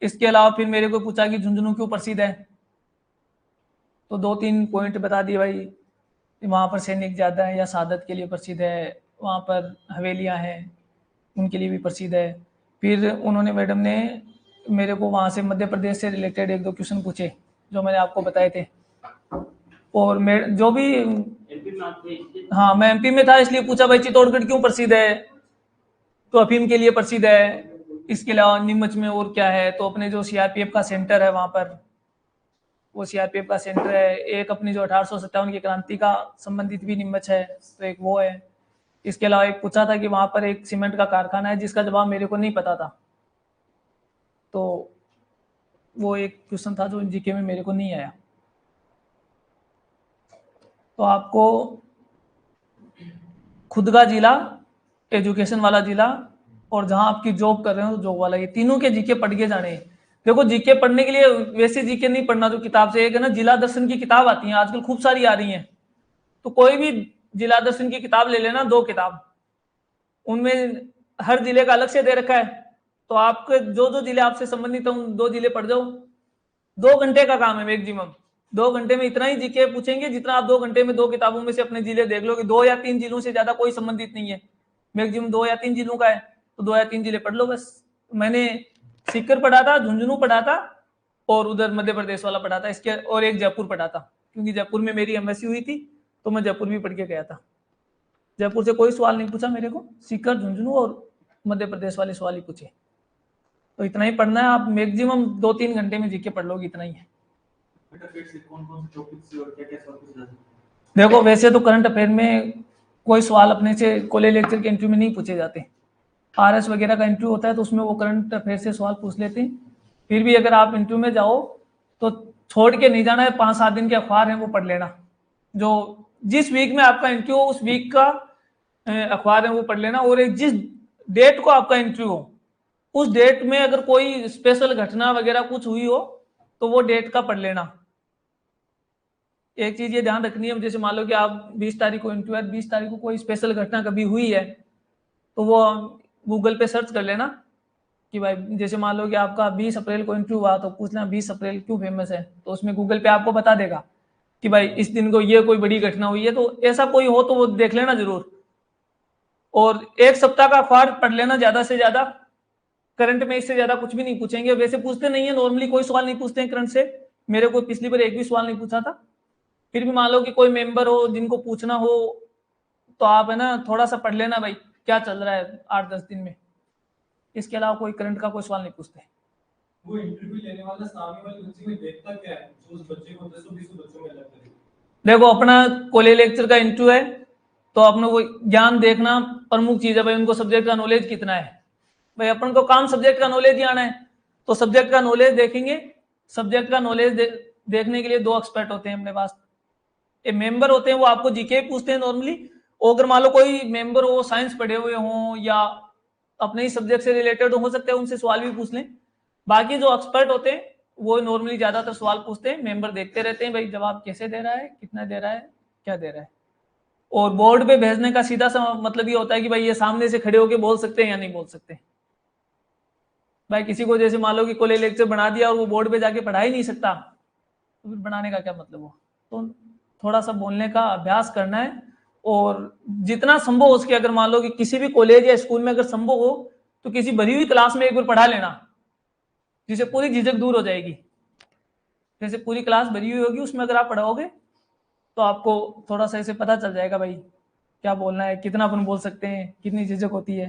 S2: इसके अलावा फिर मेरे को पूछा कि झुंझुनू क्यों प्रसिद्ध है, तो 2-3 पॉइंट बता दिए भाई वहां पर सैनिक ज्यादा है या सादत के लिए प्रसिद्ध है, वहां पर हवेलियां हैं उनके लिए भी प्रसिद्ध है। फिर उन्होंने मैडम ने मेरे को वहां से मध्य प्रदेश से रिलेटेड 1-2 क्वेश्चन पूछे जो मैंने आपको बताए थे। और मैं जो भी हाँ मैं एमपी में था इसलिए पूछा भाई चित्तौड़गढ़ क्यों प्रसिद्ध है, तो अफीम के लिए प्रसिद्ध है। इसके अलावा नीमच में और क्या है, तो अपने जो सीआरपीएफ का सेंटर है वहां पर वो सीआरपीएफ का सेंटर है। एक अपनी जो 1857 की क्रांति का संबंधित भी नीमच है तो एक वो है। इसके अलावा एक पूछा था कि वहां पर एक सीमेंट का कारखाना है जिसका जवाब मेरे को नहीं पता था, तो वो एक क्वेश्चन था जो जीके में मेरे को नहीं आया। तो आपको खुद का जिला, एजुकेशन वाला जिला और जहां आपकी जॉब कर रहे हो जॉब वाला, ये तीनों के जीके पढ़ के जाने हैं। देखो जीके पढ़ने के लिए वैसे जीके नहीं पढ़ना जो किताब से, एक है ना जिला दर्शन की किताब आती है आजकल खूब सारी आ रही हैं, तो कोई भी जिला दर्शन की किताब ले लेना 2 किताब, उनमें हर जिले का अलग से दे रखा है, तो आपके जो जो जिले आपसे संबंधित है उन 2 जिले पढ़ जाओ। 2 घंटे का काम है मैक्सिमम, 2 घंटे में इतना ही जीके पूछेंगे जितना आप 2 घंटे में 2 किताबों में से अपने जिले देख लो कि 2 या 3 जिलों से ज्यादा कोई संबंधित नहीं है, मैक्सिमम 2 या 3 जिलों का है, तो 2 या 3 जिले पढ़ लो बस। मैंने सीकर पढ़ा था, झुंझुनू पढ़ा था और उधर मध्य प्रदेश वाला पढ़ा था, इसके और एक जयपुर पढ़ा था क्योंकि जयपुर में मेरी एमएससी हुई थी तो मैं जयपुर भी पढ़ के गया था। जयपुर से कोई सवाल नहीं पूछा मेरे को, सीकर झुंझुनू और मध्य प्रदेश वाले सवाल ही पूछे। तो इतना ही पढ़ना है, आप मैक्सिमम 2-3 घंटे में जीके पढ़ लोगे, इतना ही है। देखो वैसे तो करंट अफेयर में कोई सवाल अपने से कॉलेज लेक्चर के इंटरव्यू में नहीं पूछे जाते, आरएस वगैरह का इंटरव्यू होता है तो उसमें वो करंट अफेयर से सवाल पूछ लेते हैं। फिर भी अगर आप इंटरव्यू में जाओ तो छोड़ के नहीं जाना है, 5-7 दिन के अखबार हैं वो पढ़ लेना, जो जिस वीक में आपका इंटरव्यू हो उस वीक का अखबार है वो पढ़ लेना, और एक जिस डेट को आपका इंटरव्यू हो उस डेट में अगर कोई स्पेशल घटना वगैरह कुछ हुई हो तो वो डेट का पढ़ लेना। एक चीज ये ध्यान रखनी है, जैसे मान लो कि आप 20 तारीख को इंटरव्यू है, 20 तारीख को कोई स्पेशल घटना कभी हुई है तो वो गूगल पे सर्च कर लेना कि भाई जैसे मान लो कि आपका 20 अप्रैल को इंटरव्यू हुआ तो पूछना 20 अप्रैल क्यों फेमस है, तो उसमें गूगल पे आपको बता देगा कि भाई इस दिन को ये कोई बड़ी घटना हुई है, तो ऐसा कोई हो तो वो देख लेना जरूर। और एक सप्ताह का अखबार पढ़ लेना ज्यादा से ज्यादा, करंट में इससे ज्यादा कुछ भी नहीं पूछेंगे, वैसे पूछते नहीं है नॉर्मली, कोई सवाल नहीं पूछते हैं करंट से, मेरे को पिछली बार एक भी सवाल नहीं पूछा था। फिर भी मान लो कि कोई मेंबर हो जिनको पूछना हो तो आप है ना थोड़ा सा पढ़ लेना भाई क्या चल रहा है 8-10 दिन में, इसके अलावा कोई करंट का कोई सवाल नहीं पूछते।
S4: वो इंटरव्यू लेने वाला सामने वाले बच्चे में देखता क्या है, उस बच्चे को 10-20 बच्चों में लगता है।
S2: देखो अपना कॉलेज लेक्चर का इंटरव्यू है तो अपने वो ज्ञान देखना प्रमुख चीज है भाई, उनको सब्जेक्ट का नॉलेज कितना है, भाई अपन को काम सब्जेक्ट का नॉलेज ही आना है तो सब्जेक्ट का नॉलेज देखेंगे। सब्जेक्ट का नॉलेज देखने के लिए 2 एक्सपर्ट होते हैं अपने पास, एक मेंबर होते हैं वो आपको जीके पूछते हैं नॉर्मली, और अगर मान लो कोई मेंबर हो साइंस पढ़े हुए हों या अपने ही सब्जेक्ट से रिलेटेड हो सकता है उनसे सवाल भी पूछ लें। बाकी जो एक्सपर्ट होते हैं वो नॉर्मली ज्यादातर सवाल पूछते हैं, मेंबर देखते रहते हैं भाई जवाब कैसे दे रहा है, कितना दे रहा है, क्या दे रहा है। और बोर्ड पे भेजने का सीधा सा मतलब ये होता है कि भाई ये सामने से खड़े होके बोल सकते हैं या नहीं बोल सकते। भाई किसी को जैसे मान लो कि कॉलेज लेक्चर बना दिया और वो बोर्ड पे जाके पढ़ा ही नहीं सकता तो फिर बनाने का क्या मतलब हुआ। तो थोड़ा सा बोलने का अभ्यास करना है, और जितना संभव हो सके अगर मान लो कि किसी भी कॉलेज या स्कूल में अगर संभव हो तो किसी भरी हुई क्लास में एक बार पढ़ा लेना, जिससे पूरी झिझक दूर हो जाएगी। जैसे पूरी क्लास भरी हुई होगी, उसमें अगर आप पढ़ाओगे तो आपको थोड़ा सा ऐसे पता चल जाएगा भाई क्या बोलना है, कितना अपन बोल सकते हैं, कितनी झिझक होती है।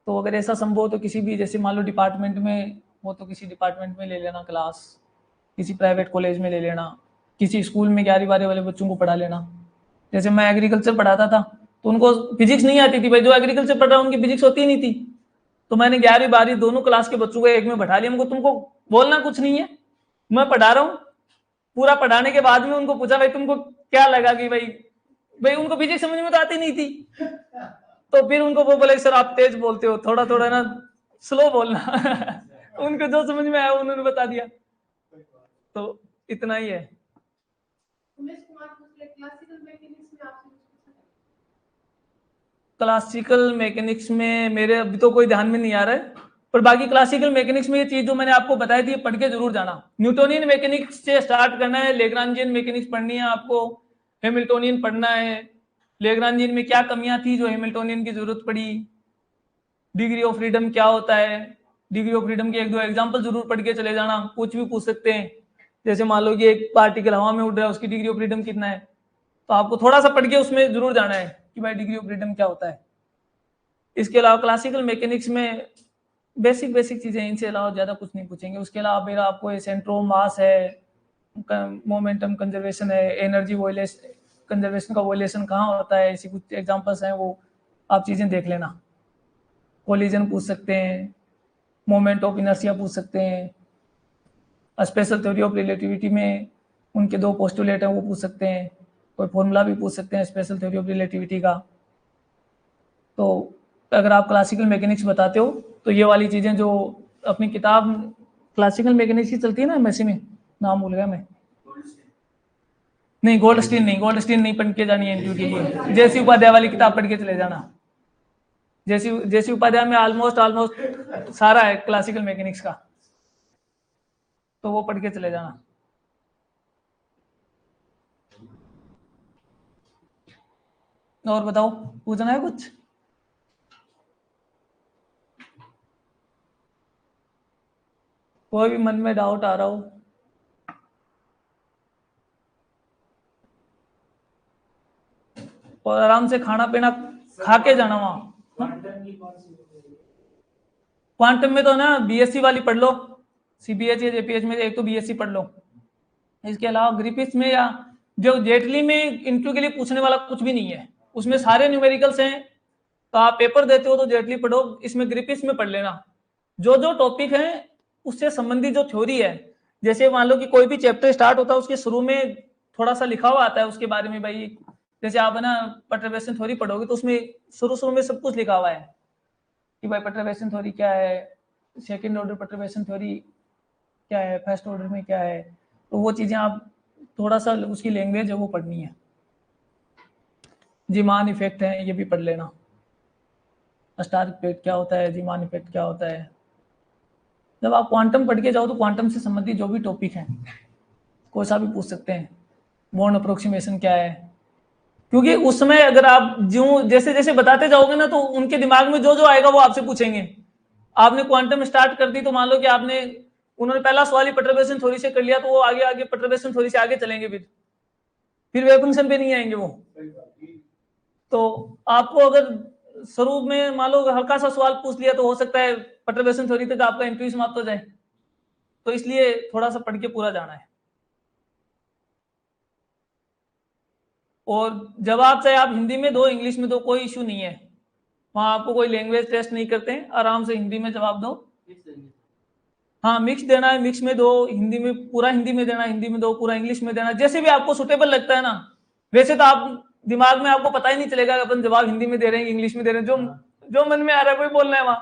S2: तो अगर ऐसा संभव हो तो किसी भी, जैसे मान लो डिपार्टमेंट में हो तो किसी डिपार्टमेंट में ले लेना क्लास, किसी प्राइवेट कॉलेज में ले लेना, किसी स्कूल में 11वीं 12वीं वाले बच्चों को पढ़ा लेना। जैसे मैं एग्रीकल्चर पढ़ाता था तो उनको फिजिक्स नहीं आती थी भाई, जो एग्रीकल्चर पढ़ रहा है उनकी फिजिक्स होती ही नहीं थी। तो मैंने 11वीं 12वीं दोनों क्लास के बच्चों को एक में बैठा लिया। तुमको बोलना कुछ नहीं है, मैं पढ़ा रहा हूँ। पूरा पढ़ाने के बाद में उनको पूछा भाई तुमको क्या लगा कि भाई उनको फिजिक्स समझ में तो आती नहीं थी। तो फिर उनको वो बोले सर आप तेज बोलते हो, थोड़ा थोड़ा ना स्लो बोलना। उनको जो समझ में आया उन्होंने बता दिया। तो इतना ही है। क्लासिकल मैकेनिक्स में मेरे अभी तो कोई ध्यान में नहीं आ रहा है, पर बाकी क्लासिकल मैकेनिक्स में ये चीज जो मैंने आपको बताई थी पढ़ के जरूर जाना। न्यूटोनियन मैकेनिक्स से स्टार्ट करना है, लेग्रांजियन मैकेनिक्स पढ़नी है आपको, हैमिल्टोनियन पढ़ना है। लेग्रांजियन में क्या कमियां थी जो हैमिल्टोनियन की जरूरत पड़ी, डिग्री ऑफ फ्रीडम क्या होता है, डिग्री ऑफ फ्रीडम के 1-2 एग्जांपल जरूर पढ़ के चले जाना। कुछ भी पूछ सकते हैं, जैसे मान लो कि एक पार्टिकल हवा में उड़ रहा है, उसकी डिग्री ऑफ फ्रीडम कितना है, तो आपको थोड़ा सा पढ़ के उसमें जरूर जाना है कि भाई डिग्री ऑफ फ्रीडम क्या होता है। इसके अलावा क्लासिकल मैकेनिक्स में बेसिक चीजें, इनसे अलावा ज्यादा कुछ नहीं पूछेंगे। उसके अलावा मेरा आपको सेंट्रो मास है, मोमेंटम कंजर्वेशन है, एनर्जी कंजर्वेशन का वॉल्यूशन कहाँ होता है, ऐसी कुछ एग्जांपल्स हैं, वो आप चीजें देख लेना। कोलिजन पूछ सकते हैं, मोमेंट ऑफ इनर्शिया पूछ सकते हैं, स्पेशल थ्योरी ऑफ रिलेटिविटी में उनके 2 पोस्टुलेट हैं वो पूछ सकते हैं, कोई फॉर्मूला भी पूछ सकते हैं स्पेशल थ्योरी ऑफ रिलेटिविटी का। तो अगर आप क्लासिकल मैकेनिक्स बताते हो तो ये वाली चीजें जो अपनी किताब क्लासिकल मैकेनिक्स की चलती है ना, एमएससी में, नाम भूल गया मैं, नहीं गोल्डस्टीन नहीं पढ़ के जानी है इनकी लिए। जैसी उपाध्याय वाली किताब पढ़ के चले जाना। जैसी उपाध्याय में ऑलमोस्ट सारा है क्लासिकल मैकेनिक्स का, तो वो पढ़ के चले जाना। और बताओ, पूछना है कुछ? कोई भी मन में डाउट आ रहा हो? और आराम से खाना पीना खा के जाना वहां। क्वांटम में तो ना बीएससी वाली पढ़ लो, सीबीएच या जेपीएच में एक तो बीएससी पढ़ लो। इसके अलावा ग्रिफिथ्स में या जो जेटली में इंटरव्यू के लिए पूछने वाला कुछ भी नहीं है, उसमें सारे न्यूमेरिकल्स हैं। तो आप पेपर देते हो तो जेटली पढ़ो, इसमें ग्रिफिथ्स में पढ़ लेना। जो टॉपिक है उससे संबंधित जो थ्योरी है, जैसे मान लो कि कोई भी चैप्टर स्टार्ट होता है उसके शुरू में थोड़ा सा लिखा हुआ आता है उसके बारे में। भाई जैसे आप है ना परटर्बेशन थ्योरी पढ़ोगे तो उसमें शुरू में सब कुछ लिखा हुआ है कि भाई परटर्बेशन थ्योरी क्या है, सेकंड ऑर्डर परटर्बेशन थ्योरी क्या है, फर्स्ट ऑर्डर में क्या है। तो वो चीजें आप थोड़ा सा उसकी लैंग्वेज है वो पढ़नी है। जीमान इफेक्ट है ये भी पढ़ लेना, स्टार इफेक्ट क्या होता है, जीमान इफेक्ट क्या होता है। जब आप क्वांटम पढ़ के जाओ तो क्वांटम से संबंधित जो भी टॉपिक है कोई सा भी पूछ सकते हैं। बॉर्न अप्रोक्सीमेशन क्या है, क्योंकि उस समय अगर आप जो जैसे जैसे बताते जाओगे ना तो उनके दिमाग में जो जो आएगा वो आपसे पूछेंगे। आपने क्वांटम स्टार्ट कर दी तो मान लो कि उन्होंने पहला सवाल ही परटर्बेशन थ्योरी से कर लिया, तो वो आगे परटर्बेशन थ्योरी से आगे चलेंगे, फिर वेव फंक्शन पे नहीं आएंगे वो। तो आपको अगर शुरू में मान लो हल्का सा सवाल पूछ लिया तो हो सकता है परटर्बेशन थ्योरी तक आपका एंट्री समाप्त हो जाए। तो इसलिए थोड़ा सा पढ़ के पूरा जाना है। और जवाब चाहे आप हिंदी में दो इंग्लिश में दो, कोई इश्यू नहीं है। वहां आपको कोई लैंग्वेज टेस्ट नहीं करते हैं, आराम से हिंदी में जवाब दो। हाँ मिक्स देना है, मिक्स में दो, हिंदी में पूरा हिंदी में देना, हिंदी में दो, पूरा इंग्लिश में देना, जैसे भी आपको सुटेबल लगता है ना। वैसे तो आप दिमाग में आपको पता ही नहीं चलेगा अपन जवाब हिंदी में दे रहे हैं इंग्लिश में दे रहे हैं, जो मन में आ रहा है वही बोलना है वहां।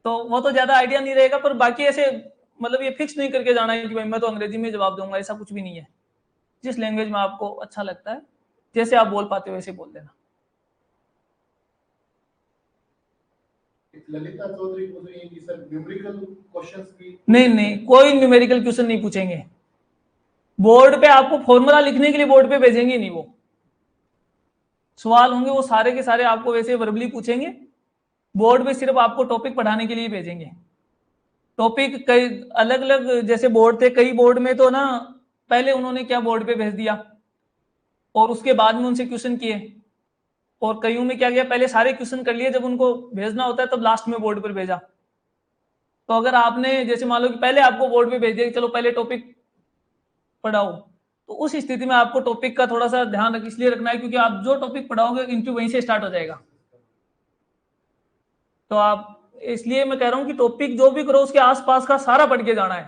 S2: तो वो तो ज्यादा आइडिया नहीं रहेगा, पर बाकी ऐसे मतलब ये फिक्स नहीं करके जाना है कि भाई मैं तो अंग्रेजी में जवाब दूंगा, ऐसा कुछ भी नहीं है। जिस लैंग्वेज में आपको अच्छा लगता है, जैसे आप बोल पाते हो वैसे बोल देना।
S1: ललिता चौधरी पूछ रही है कि सर न्यूमेरिकल क्वेश्चंस भी
S2: नहीं कोई न्यूमेरिकल क्वेश्चन नहीं पूछेंगे। बोर्ड पे आपको फॉर्मूला लिखने के लिए बोर्ड पे भेजेंगे नहीं, वो सवाल होंगे वो सारे के सारे आपको वैसे वर्बली पूछेंगे बोर्ड पे सिर्फ आपको टॉपिक पढ़ाने के लिए भेजेंगे। टॉपिक कई अलग अलग जैसे बोर्ड थे, कई बोर्ड में तो ना पहले उन्होंने क्या बोर्ड पे भेज दिया और उसके बाद में उनसे क्वेश्चन किए, और कईयों में क्या किया, पहले सारे क्वेश्चन कर लिए, जब उनको भेजना होता है तब लास्ट में बोर्ड पर भेजा। तो अगर आपने जैसे मान लो कि पहले आपको बोर्ड पे भेज दिया कि चलो पहले टॉपिक पढ़ाओ, तो उस स्थिति में आपको टॉपिक का थोड़ा सा ध्यान इसलिए रखना है क्योंकि आप जो टॉपिक पढ़ाओगे इंटरव्यू वहीं से स्टार्ट हो जाएगा। तो आप, इसलिए मैं कह रहा हूं कि टॉपिक जो भी करो उसके आसपास का सारा पढ़ के जाना है।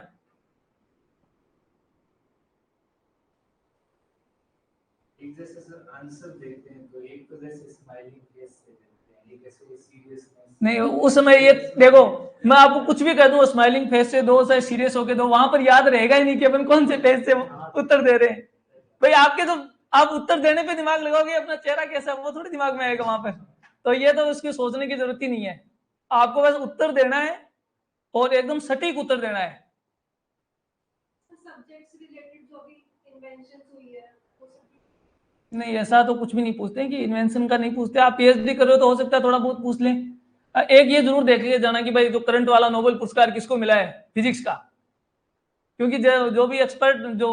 S4: एक जैसे सर आंसर देते हैं तो एक तो जैसे स्माइलिंग फेस से देते हैं, एक ऐसे सीरियस
S2: नहीं, उस समय ये देखो, मैं आपको कुछ भी कह दूं स्माइलिंग फेस से दो, चाहे सीरियस होके दो, वहां पर याद रहेगा ही नहीं कि अपन कौन से फेस से उत्तर दे रहे हैं। भाई आपके तो आप उत्तर देने पे दिमाग लगाओगे, अपना चेहरा कैसा है वो थोड़ी दिमाग में आएगा वहां पर। तो ये तो उसकी सोचने की जरूरत ही नहीं है, आपको बस उत्तर देना है और एकदम सटीक उत्तर देना है।
S5: सब्जेक्ट से रिलेटेड जो भी इन्वेंशन हुई है
S2: नहीं, ऐसा तो कुछ भी नहीं पूछते कि इन्वेंशन का नहीं पूछते। आप पीएचडी कर रहे हो तो हो सकता है थोड़ा बहुत पूछ लें। एक ये जरूर देख लीजिए जाना कि भाई जो करंट वाला नोबेल पुरस्कार किसको मिला है फिजिक्स का, क्योंकि जो भी एक्सपर्ट जो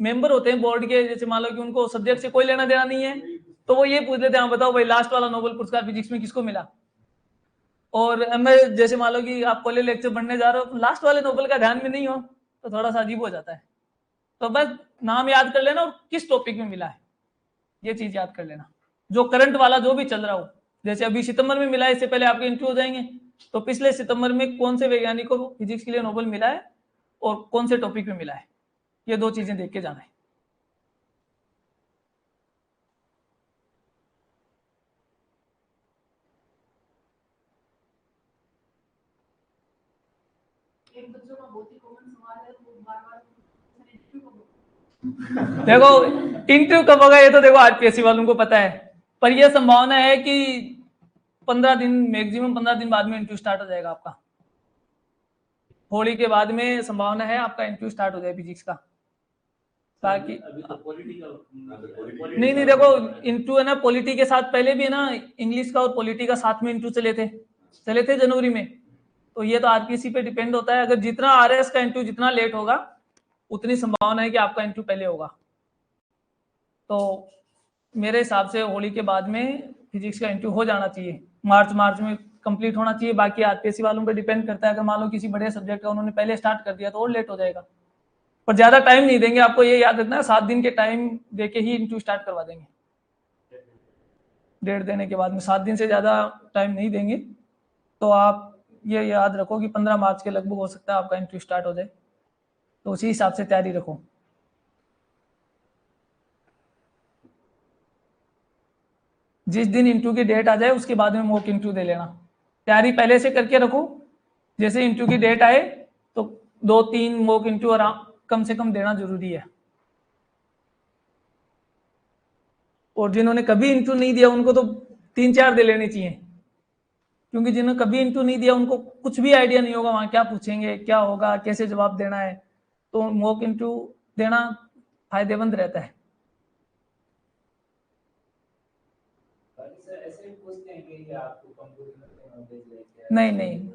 S2: मेंबर होते हैं बोर्ड के, जैसे मान लो कि उनको सब्जेक्ट से कोई लेना देना नहीं है, तो वो ये पूछ लेते हैं बताओ भाई लास्ट वाला नोबेल पुरस्कार फिजिक्स में किसको मिला। और मैं जैसे मान लो कि आप कॉलेज लेक्चर पढ़ने जा रहे हो, लास्ट वाले नोबेल का ध्यान में नहीं हो तो थोड़ा सा अजीब हो जाता है। तो बस नाम याद कर लेना और किस टॉपिक में मिला है ये चीज याद कर लेना। जो करंट वाला जो भी चल रहा हो, जैसे अभी सितंबर में मिला है, इससे पहले आपके इंटरव्यू हो जाएंगे, तो पिछले सितंबर में कौन से वैज्ञानिक को फिजिक्स के लिए नोबेल मिला है और कौन से टॉपिक में मिला है, ये दो चीजें देख के जाना है।
S5: एक बच्चों का बहुत ही कॉमन सवाल है, वो बार-बार
S2: देखो इंटरव्यू कब होगा ये तो देखो आरपीएससी वालों को पता है, पर यह संभावना है कि 15 दिन, मैक्सिमम 15 दिन बाद में इंटरव्यू स्टार्ट हो जाएगा आपका। होली के बाद में संभावना है आपका इंटरव्यू स्टार्ट हो जाए फिजिक्स का। ताकि
S3: अभी तो पॉलिटी का
S2: नहीं देखो इंटरव्यू है ना, पॉलिटी के साथ पहले भी है ना इंग्लिश का और पॉलिटी का साथ में इंटरव्यू चले थे जनवरी में। तो ये तो आरपीएससी पे डिपेंड होता है, अगर जितना आरएस का इंटरव्यू जितना लेट होगा उतनी संभावना है कि आपका इंटरव्यू पहले होगा। तो मेरे हिसाब से होली के बाद में फिजिक्स का इंटरव्यू हो जाना चाहिए, मार्च में कंप्लीट होना चाहिए। बाकी आरपीएससी वालों पे डिपेंड करता है, अगर मान लो किसी बड़े सब्जेक्ट का उन्होंने पहले स्टार्ट कर दिया तो और लेट हो जाएगा। पर ज्यादा टाइम नहीं देंगे, आपको ये याद रखना है 7 दिन के टाइम देके ही इंटरव्यू स्टार्ट करवा देंगे। डेट देने के बाद में 7 दिन से ज्यादा टाइम नहीं देंगे। तो आप ये याद रखो कि 15 मार्च के लगभग हो सकता है आपका इंटरव्यू स्टार्ट हो जाए, तो उसी हिसाब से तैयारी रखो। जिस दिन इंटरव्यू की डेट आ जाए उसके बाद में मॉक इंटरव्यू दे लेना, तैयारी पहले से करके रखो। जैसे इंटरव्यू की डेट आए तो 2-3 मॉक इंटरव्यू आराम कम से कम देना जरूरी है। और जिन्होंने कभी इंटरव्यू नहीं दिया उनको तो 3-4 दे लेने चाहिए, क्योंकि जिन्होंने कभी इंटरव्यू नहीं दिया उनको कुछ भी आइडिया नहीं होगा वहां क्या पूछेंगे, क्या होगा, कैसे जवाब देना है। तो मॉक इंटरव्यू देना फायदेमंद रहता है।
S4: ऐसे पूछते हैं कि आपको कंप्यूटर नॉलेज है क्या?
S2: नहीं,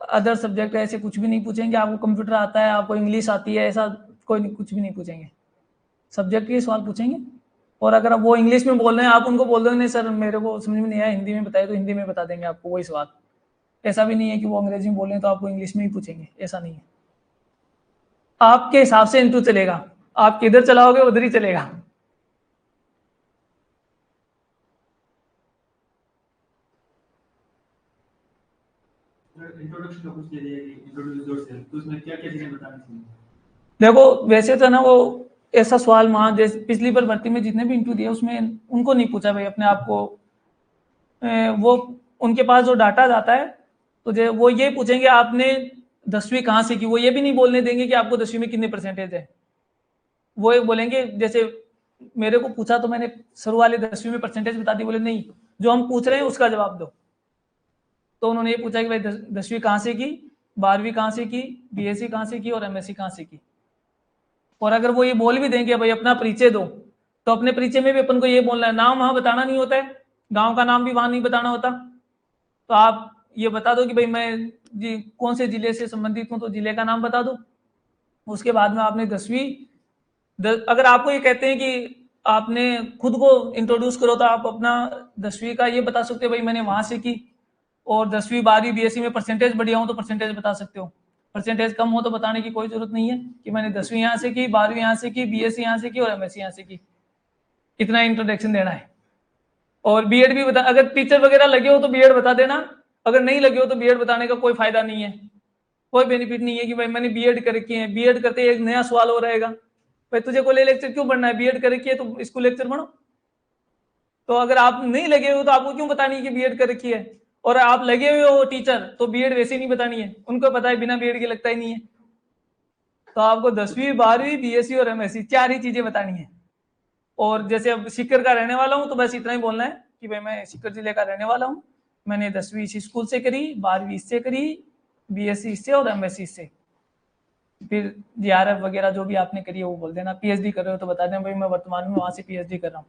S2: अदर सब्जेक्ट ऐसे कुछ भी नहीं पूछेंगे। आपको कंप्यूटर आता है, आपको इंग्लिश आती है, ऐसा कोई कुछ भी नहीं पूछेंगे। सब्जेक्ट के सवाल पूछेंगे, और अगर आप वो इंग्लिश में बोल रहे हैं आप उनको बोल दोगे नहीं सर मेरे को समझ में नहीं आया, हिंदी में बताइए, तो हिंदी में बता देंगे आपको वही सवाल। ऐसा भी नहीं है कि वो अंग्रेजी में बोल रहे हैं तो आपको इंग्लिश में ही पूछेंगे, ऐसा नहीं है। आपके हिसाब से इंटरव्यू चलेगा, आप किधर चलाओगे उधर ही चलेगा।
S6: इंट्रोडक्शन का कुछ ले लिया कि इंट्रोड्यूस योरसेल्फ, तो उसमें क्या क्या चीजें बतानी चाहिए?
S2: देखो वैसे तो ना वो ऐसा सवाल वहां जैसे पिछली बार भर्ती में जितने भी इंटरव्यू दिए उसमें उनको नहीं पूछा भाई अपने आप को, वो उनके पास जो डाटा जाता है तो वो ये पूछेंगे आपने 10वीं कहाँ से की। वो ये भी नहीं बोलने देंगे कि आपको 10वीं में कितने परसेंटेज है। वो एक बोलेंगे जैसे मेरे को पूछा तो मैंने शुरू वाले 10वीं में परसेंटेज बता दी, बोले नहीं जो हम पूछ रहे हैं उसका जवाब दो। तो उन्होंने ये पूछा कि भाई 10वीं कहाँ से की, 12वीं कहाँ से की, बीएससी कहाँ से की और एमएससी कहाँ से की। और अगर वो ये बोल भी देंगे भाई अपना परिचय दो, तो अपने परिचय में भी अपन को ये बोलना है, नाम वहां बताना नहीं होता है, गांव का नाम भी वहां नहीं बताना होता, तो आप ये बता दो कि भाई मैं जी कौन से जिले से संबंधित हूँ, तो जिले का नाम बता दो। उसके बाद में आपने 10वीं अगर आपको ये कहते हैं कि आपने खुद को इंट्रोड्यूस करो, तो आप अपना 10वीं का ये बता सकते हो भाई मैंने वहां से की, और 10वीं 12वीं बीएससी में परसेंटेज बढ़िया हो तो परसेंटेज बता सकते हो। परसेंटेज कम हो तो बताने की कोई जरूरत नहीं है कि मैंने 10वीं यहाँ से की, 12वीं यहाँ से की, बीएससी यहाँ से की और एमएससी यहाँ से की। इतना इंट्रोडक्शन देना है। और बीएड भी बता, अगर टीचर वगैरह लगे हो तो बीएड बता देना, अगर नहीं लगे हो तो बीएड बताने का कोई फायदा नहीं है, कोई बेनिफिट नहीं है कि भाई मैंने बीएड कर रखी है। बीएड करते एक नया सवाल हो रहेगा, भाई तुझे कॉलेज लेक्चर क्यों पढ़ना है, बीएड कर रखी है तो स्कूल लेक्चर पढ़ो। तो अगर आप नहीं लगे हो तो आपको क्यों बतानी है कि बीएड कर रखी है, और आप लगे हुए हो टीचर तो बीएड वैसे नहीं बतानी है, उनको पता है बिना बीएड के लगता ही नहीं है। तो आपको 10वीं 12वीं बीएससी और एमएससी 4 ही चीजें बतानी है। और जैसे अब सीकर का रहने वाला हूं तो बस इतना ही बोलना है कि भाई मैं सीकर जिले का रहने वाला हूं, मैंने 10वीं इसी स्कूल से करी, 12वीं इससे करी, बीएससी इससे और एमएससी इससे। फिर जीआरएफ वगैरह जो भी आपने करी है वो बोल देना। पीएचडी कर रहे हो तो बता देना भाई मैं वर्तमान में वहां से पीएचडी कर रहा हूँ।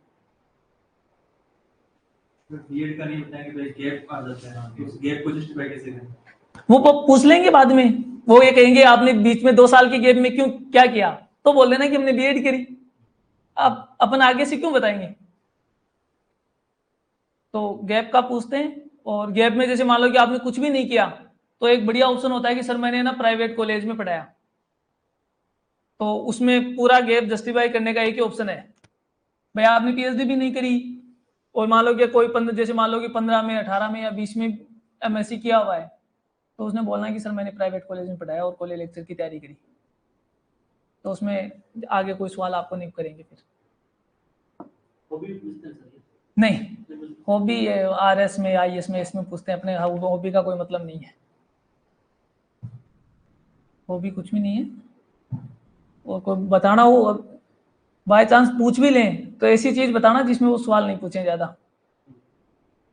S6: बीएड का नहीं बताया कि भाई गैप आ जाता है, उस गैप को जस्टिफाई कैसे करें?
S2: वो पूछ लेंगे बाद में, वो ये कहेंगे आपने बीच में 2 साल के गैप में क्यों क्या किया, तो बोल देना कि हमने बीएड करी। आप अपन आगे से क्यों बताएंगे। तो गैप का पूछते हैं। और गैप में जैसे मान लो कि आपने कुछ भी नहीं किया तो एक बढ़िया ऑप्शन होता है कि सर मैंने ना प्राइवेट कॉलेज में पढ़ाया, तो उसमें पूरा गैप जस्टिफाई करने का एक ही ऑप्शन है। भाई आपने पीएचडी भी नहीं करी और मान लो कि कोई 15 जैसे मान लो कि 15 में 18 में या 20 में एमएससी किया हुआ है, तो उसने बोलना है कि सर मैंने प्राइवेट कॉलेज में पढ़ाया और कॉलेज लेक्चर की तैयारी करी, तो उसमें आगे कोई सवाल आपको नहीं करेंगे। फिर
S3: हॉबी पूछते हैं सर?
S2: नहीं, हॉबी आरएस में आईएएस में इसमें पूछते हैं, अपने हॉबी का कोई मतलब नहीं है, हॉबी कुछ भी नहीं है। और कोई बताना हो बाय चांस पूछ भी लें तो ऐसी चीज बताना जिसमें वो सवाल नहीं पूछे ज्यादा,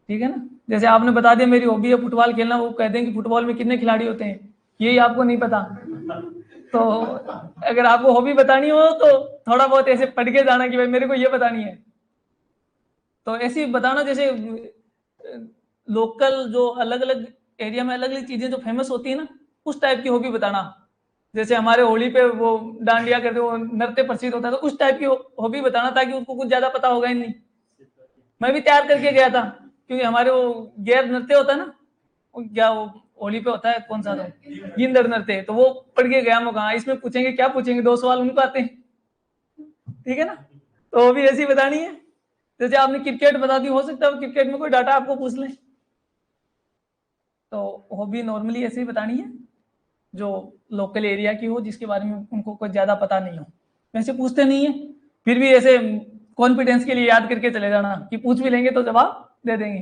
S2: ठीक है ना। जैसे आपने बता दिया मेरी हॉबी है फुटबॉल खेलना, वो कह दें कि फुटबॉल में कितने खिलाड़ी होते हैं, यही आपको नहीं पता। तो अगर आपको हॉबी बतानी हो तो थोड़ा बहुत ऐसे पढ़ के जाना कि भाई मेरे को ये बतानी है, तो ऐसी बताना। जैसे लोकल जो अलग अलग एरिया में अलग अलग चीजें जो फेमस होती है ना, उस टाइप की हॉबी बताना। जैसे हमारे होली पे वो डांडिया करते वो नृत्य प्रसिद्ध होता है, तो उस टाइप की हॉबी बताना ताकि उसको कुछ ज्यादा पता होगा ही नहीं। मैं भी तैयार करके गया था क्योंकि हमारे वो गैर नृत्य होता है ना, क्या वो होली पे होता है कौन सा, तो गिंदड़ नृत्य, तो वो पढ़ के गया मैं कहा इसमें पूछेंगे क्या पूछेंगे, 2 सवाल उनको आते हैं, ठीक है ना। तो वो भी ऐसी बतानी है। जैसे आपने क्रिकेट बता दी, हो सकता है क्रिकेट में कोई डाटा आपको पूछ ले, तो हॉबी नॉर्मली ऐसे ही बतानी है जो लोकल एरिया की हो, जिसके बारे में उनको कुछ ज्यादा पता नहीं हो। वैसे पूछते नहीं है, फिर भी ऐसे कॉन्फिडेंस के लिए याद करके चले जाना कि पूछ भी लेंगे तो जवाब दे देंगे।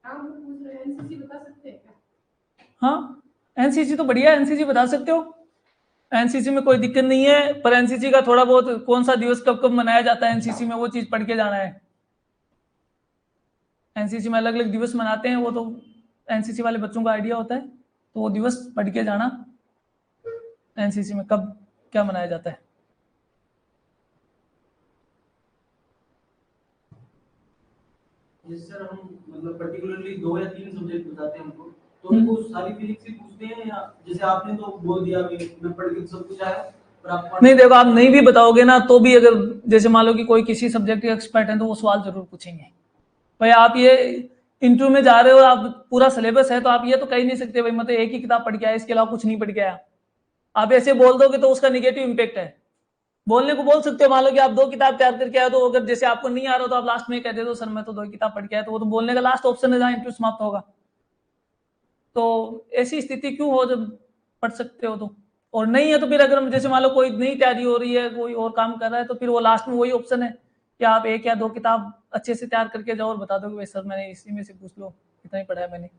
S5: एनसीसी बता सकते हैं क्या?
S2: हाँ, एनसीसी तो बढ़िया, एनसीसी बता सकते हो, एनसीसी में कोई दिक्कत नहीं है। पर एनसीसी का थोड़ा बहुत कौन सा दिवस कब कब मनाया जाता है एनसीसी में, वो चीज पढ़ के जाना है। एनसीसी में अलग अलग दिवस मनाते हैं, वो तो एनसीसी वाले बच्चों का आइडिया होता है, तो वो दिवस पढ़ के जाना एनसीसी में कब क्या मनाया जाता है।
S6: सर हम मतलब पर्टिकुलरली 2 या 3 सब्जेक्ट बताते हैं हमको, तो उनको सारी फिजिक्स ही पूछते हैं, या जैसे आपने तो बोल दिया अभी मैं पढ़ के सब कुछ आया, पर आप
S2: नहीं देखो, आप नहीं भी बताओगे ना तो भी, अगर जैसे मान लो कि कोई किसी सब्जेक्ट के एक्सपर्ट हैं तो वो सवाल जरूर पूछेंगे। भाई आप ये इंटरव्यू में जा रहे हो, आप पूरा सिलेबस है, तो आप ये तो कह ही नहीं सकते भाई मतलब एक ही किताब पढ़ के आया, इसके अलावा कुछ नहीं पढ़ के आया। आप ऐसे बोल दोगे तो उसका निगेटिव इंपैक्ट है। बोलने को बोल सकते हो, मान लो कि आप 2 किताब तैयार करके आए, तो अगर जैसे आपको नहीं आ रहा तो आप लास्ट में कह दे दो सर मैं तो 2 किताब पढ़ के आया, तो वो तो बोलने का लास्ट ऑप्शन है जहां इंटरव्यू समाप्त होगा। तो ऐसी स्थिति क्यों हो जब पढ़ सकते हो तो, और नहीं है तो फिर अगर जैसे मान लो कोई नई तैयारी हो रही है, कोई और काम कर रहा है, तो फिर वो लास्ट में वही ऑप्शन है कि आप 1 या 2 किताब अच्छे से तैयार करके जाओ और बता दो कि भाई सर मैंने इसी में से पूछ लो, इतना ही पढ़ा है मैंने,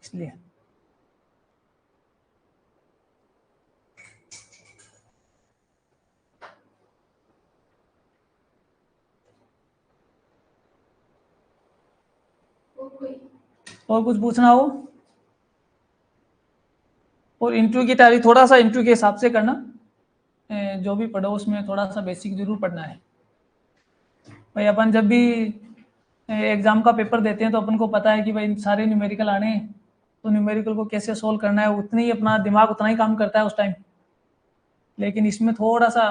S2: इसलिए। और कुछ पूछना हो? और इंटरव्यू की तैयारी थोड़ा सा इंटरव्यू के हिसाब से करना, जो भी पढ़ो उसमें थोड़ा सा बेसिक जरूर पढ़ना है। भाई अपन जब भी एग्जाम का पेपर देते हैं तो अपन को पता है कि भाई सारे न्यूमेरिकल आने हैं, तो न्यूमेरिकल को कैसे सोल्व करना है, उतनी ही अपना दिमाग उतना ही काम करता है उस टाइम। लेकिन इसमें थोड़ा सा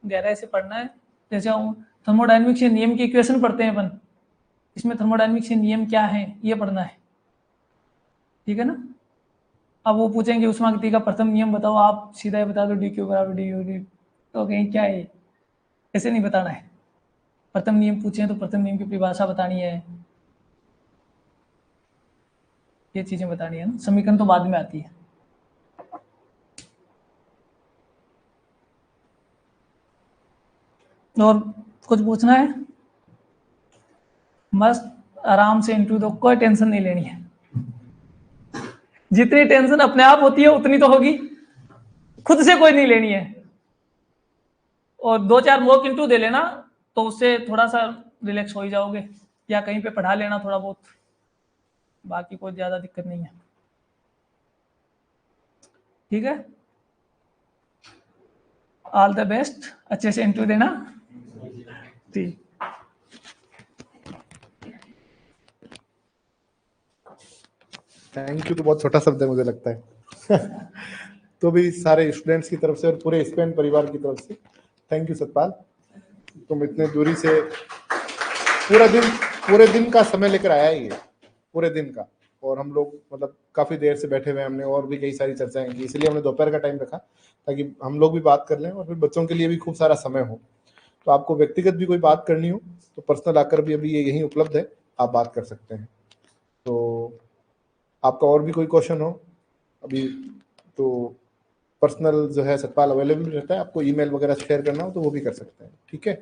S2: गहराई से पढ़ना है। जैसे हम थर्मोडायनेमिक्स के नियम की इक्वेशन पढ़ते हैं अपन, इसमें थर्मोडायनेमिक्स के नियम क्या है ये पढ़ना है, ठीक है ना। अब वो पूछेंगे ऊष्मागतिकी का प्रथम नियम बताओ, आप सीधा ही बता दो dq बराबर du, तो कहीं क्या है, ऐसे नहीं बताना है। प्रथम नियम पूछे तो प्रथम नियम की परिभाषा बतानी है, ये चीजें बतानी है ना। समीकरण तो बाद में आती है। और कुछ पूछना है? मस्त आराम से इंटरव्यू दो, कोई टेंशन नहीं लेनी है। जितनी टेंशन अपने आप होती है उतनी तो होगी, खुद से कोई नहीं लेनी है। और 2-4 मॉक इंटरव्यू दे लेना तो उससे थोड़ा सा रिलैक्स हो ही जाओगे, या कहीं पे पढ़ा लेना थोड़ा बहुत, बाकी कोई ज्यादा दिक्कत नहीं है, ठीक है। ऑल द बेस्ट, अच्छे से इंटरव्यू देना, ठीक।
S1: थैंक यू तो बहुत छोटा शब्द है मुझे लगता है। तो भी सारे स्टूडेंट्स की तरफ से और पूरे स्पेन परिवार की तरफ से थैंक यू सतपाल। तुम इतने दूरी से पूरे दिन का समय लेकर आया ही है, पूरे दिन का। और हम लोग मतलब काफी देर से बैठे हुए, हमने और भी कई सारी चर्चाएं की, इसलिए हमने दोपहर का टाइम रखा ताकि हम लोग भी बात कर लें और फिर बच्चों के लिए भी खूब सारा समय हो। तो आपको व्यक्तिगत भी कोई बात करनी हो तो पर्सनल आकर भी अभी ये यहीं उपलब्ध है, आप बात कर सकते हैं। तो आपका और भी कोई क्वेश्चन हो अभी तो पर्सनल जो है सतपाल अवेलेबल रहता है, आपको ईमेल वगैरह शेयर करना हो तो वो भी कर सकते हैं, ठीक है।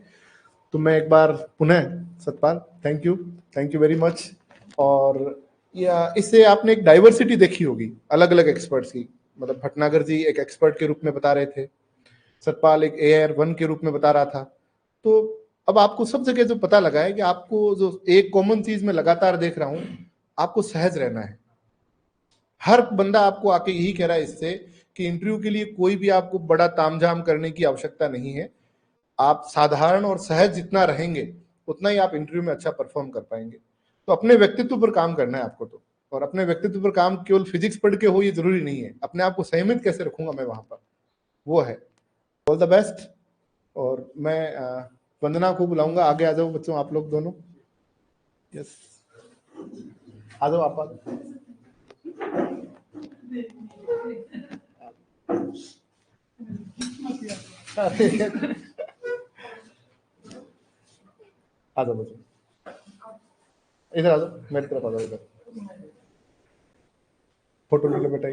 S1: तो मैं एक बार पुनः Satpal thank you very much. और या इससे आपने एक डाइवर्सिटी देखी होगी अलग अलग एक्सपर्ट्स की, मतलब भटनागर जी एक एक्सपर्ट के रूप में बता रहे थे, सतपाल एक AR1 के रूप में बता रहा था। तो अब आपको सब जगह जो पता लगा है कि आपको जो एक कॉमन चीज में लगातार देख रहा हूं, आपको सहज रहना है। हर बंदा आपको आके यही कह रहा है इससे कि इंटरव्यू के लिए कोई भी आपको बड़ा तामझाम करने की आवश्यकता नहीं है। आप साधारण और सहज जितना रहेंगे उतना ही आप इंटरव्यू में अच्छा परफॉर्म कर पाएंगे। तो अपने व्यक्तित्व पर काम करना है आपको। तो और अपने व्यक्तित्व पर काम केवल फिजिक्स पढ़ के हो ये जरूरी नहीं है, अपने आप को संयमित कैसे रखूंगा मैं वहां पर, वो है। All the best. और मैं वंदना को बुलाऊंगा, आगे आ जाओ बच्चों आप लोग दोनों। यस आ जाओ आप। आ जाओ बच्चों, इधर आ जाओ, मेरी तरफ आ जाओ, इधर फोटो ले लो बेटा।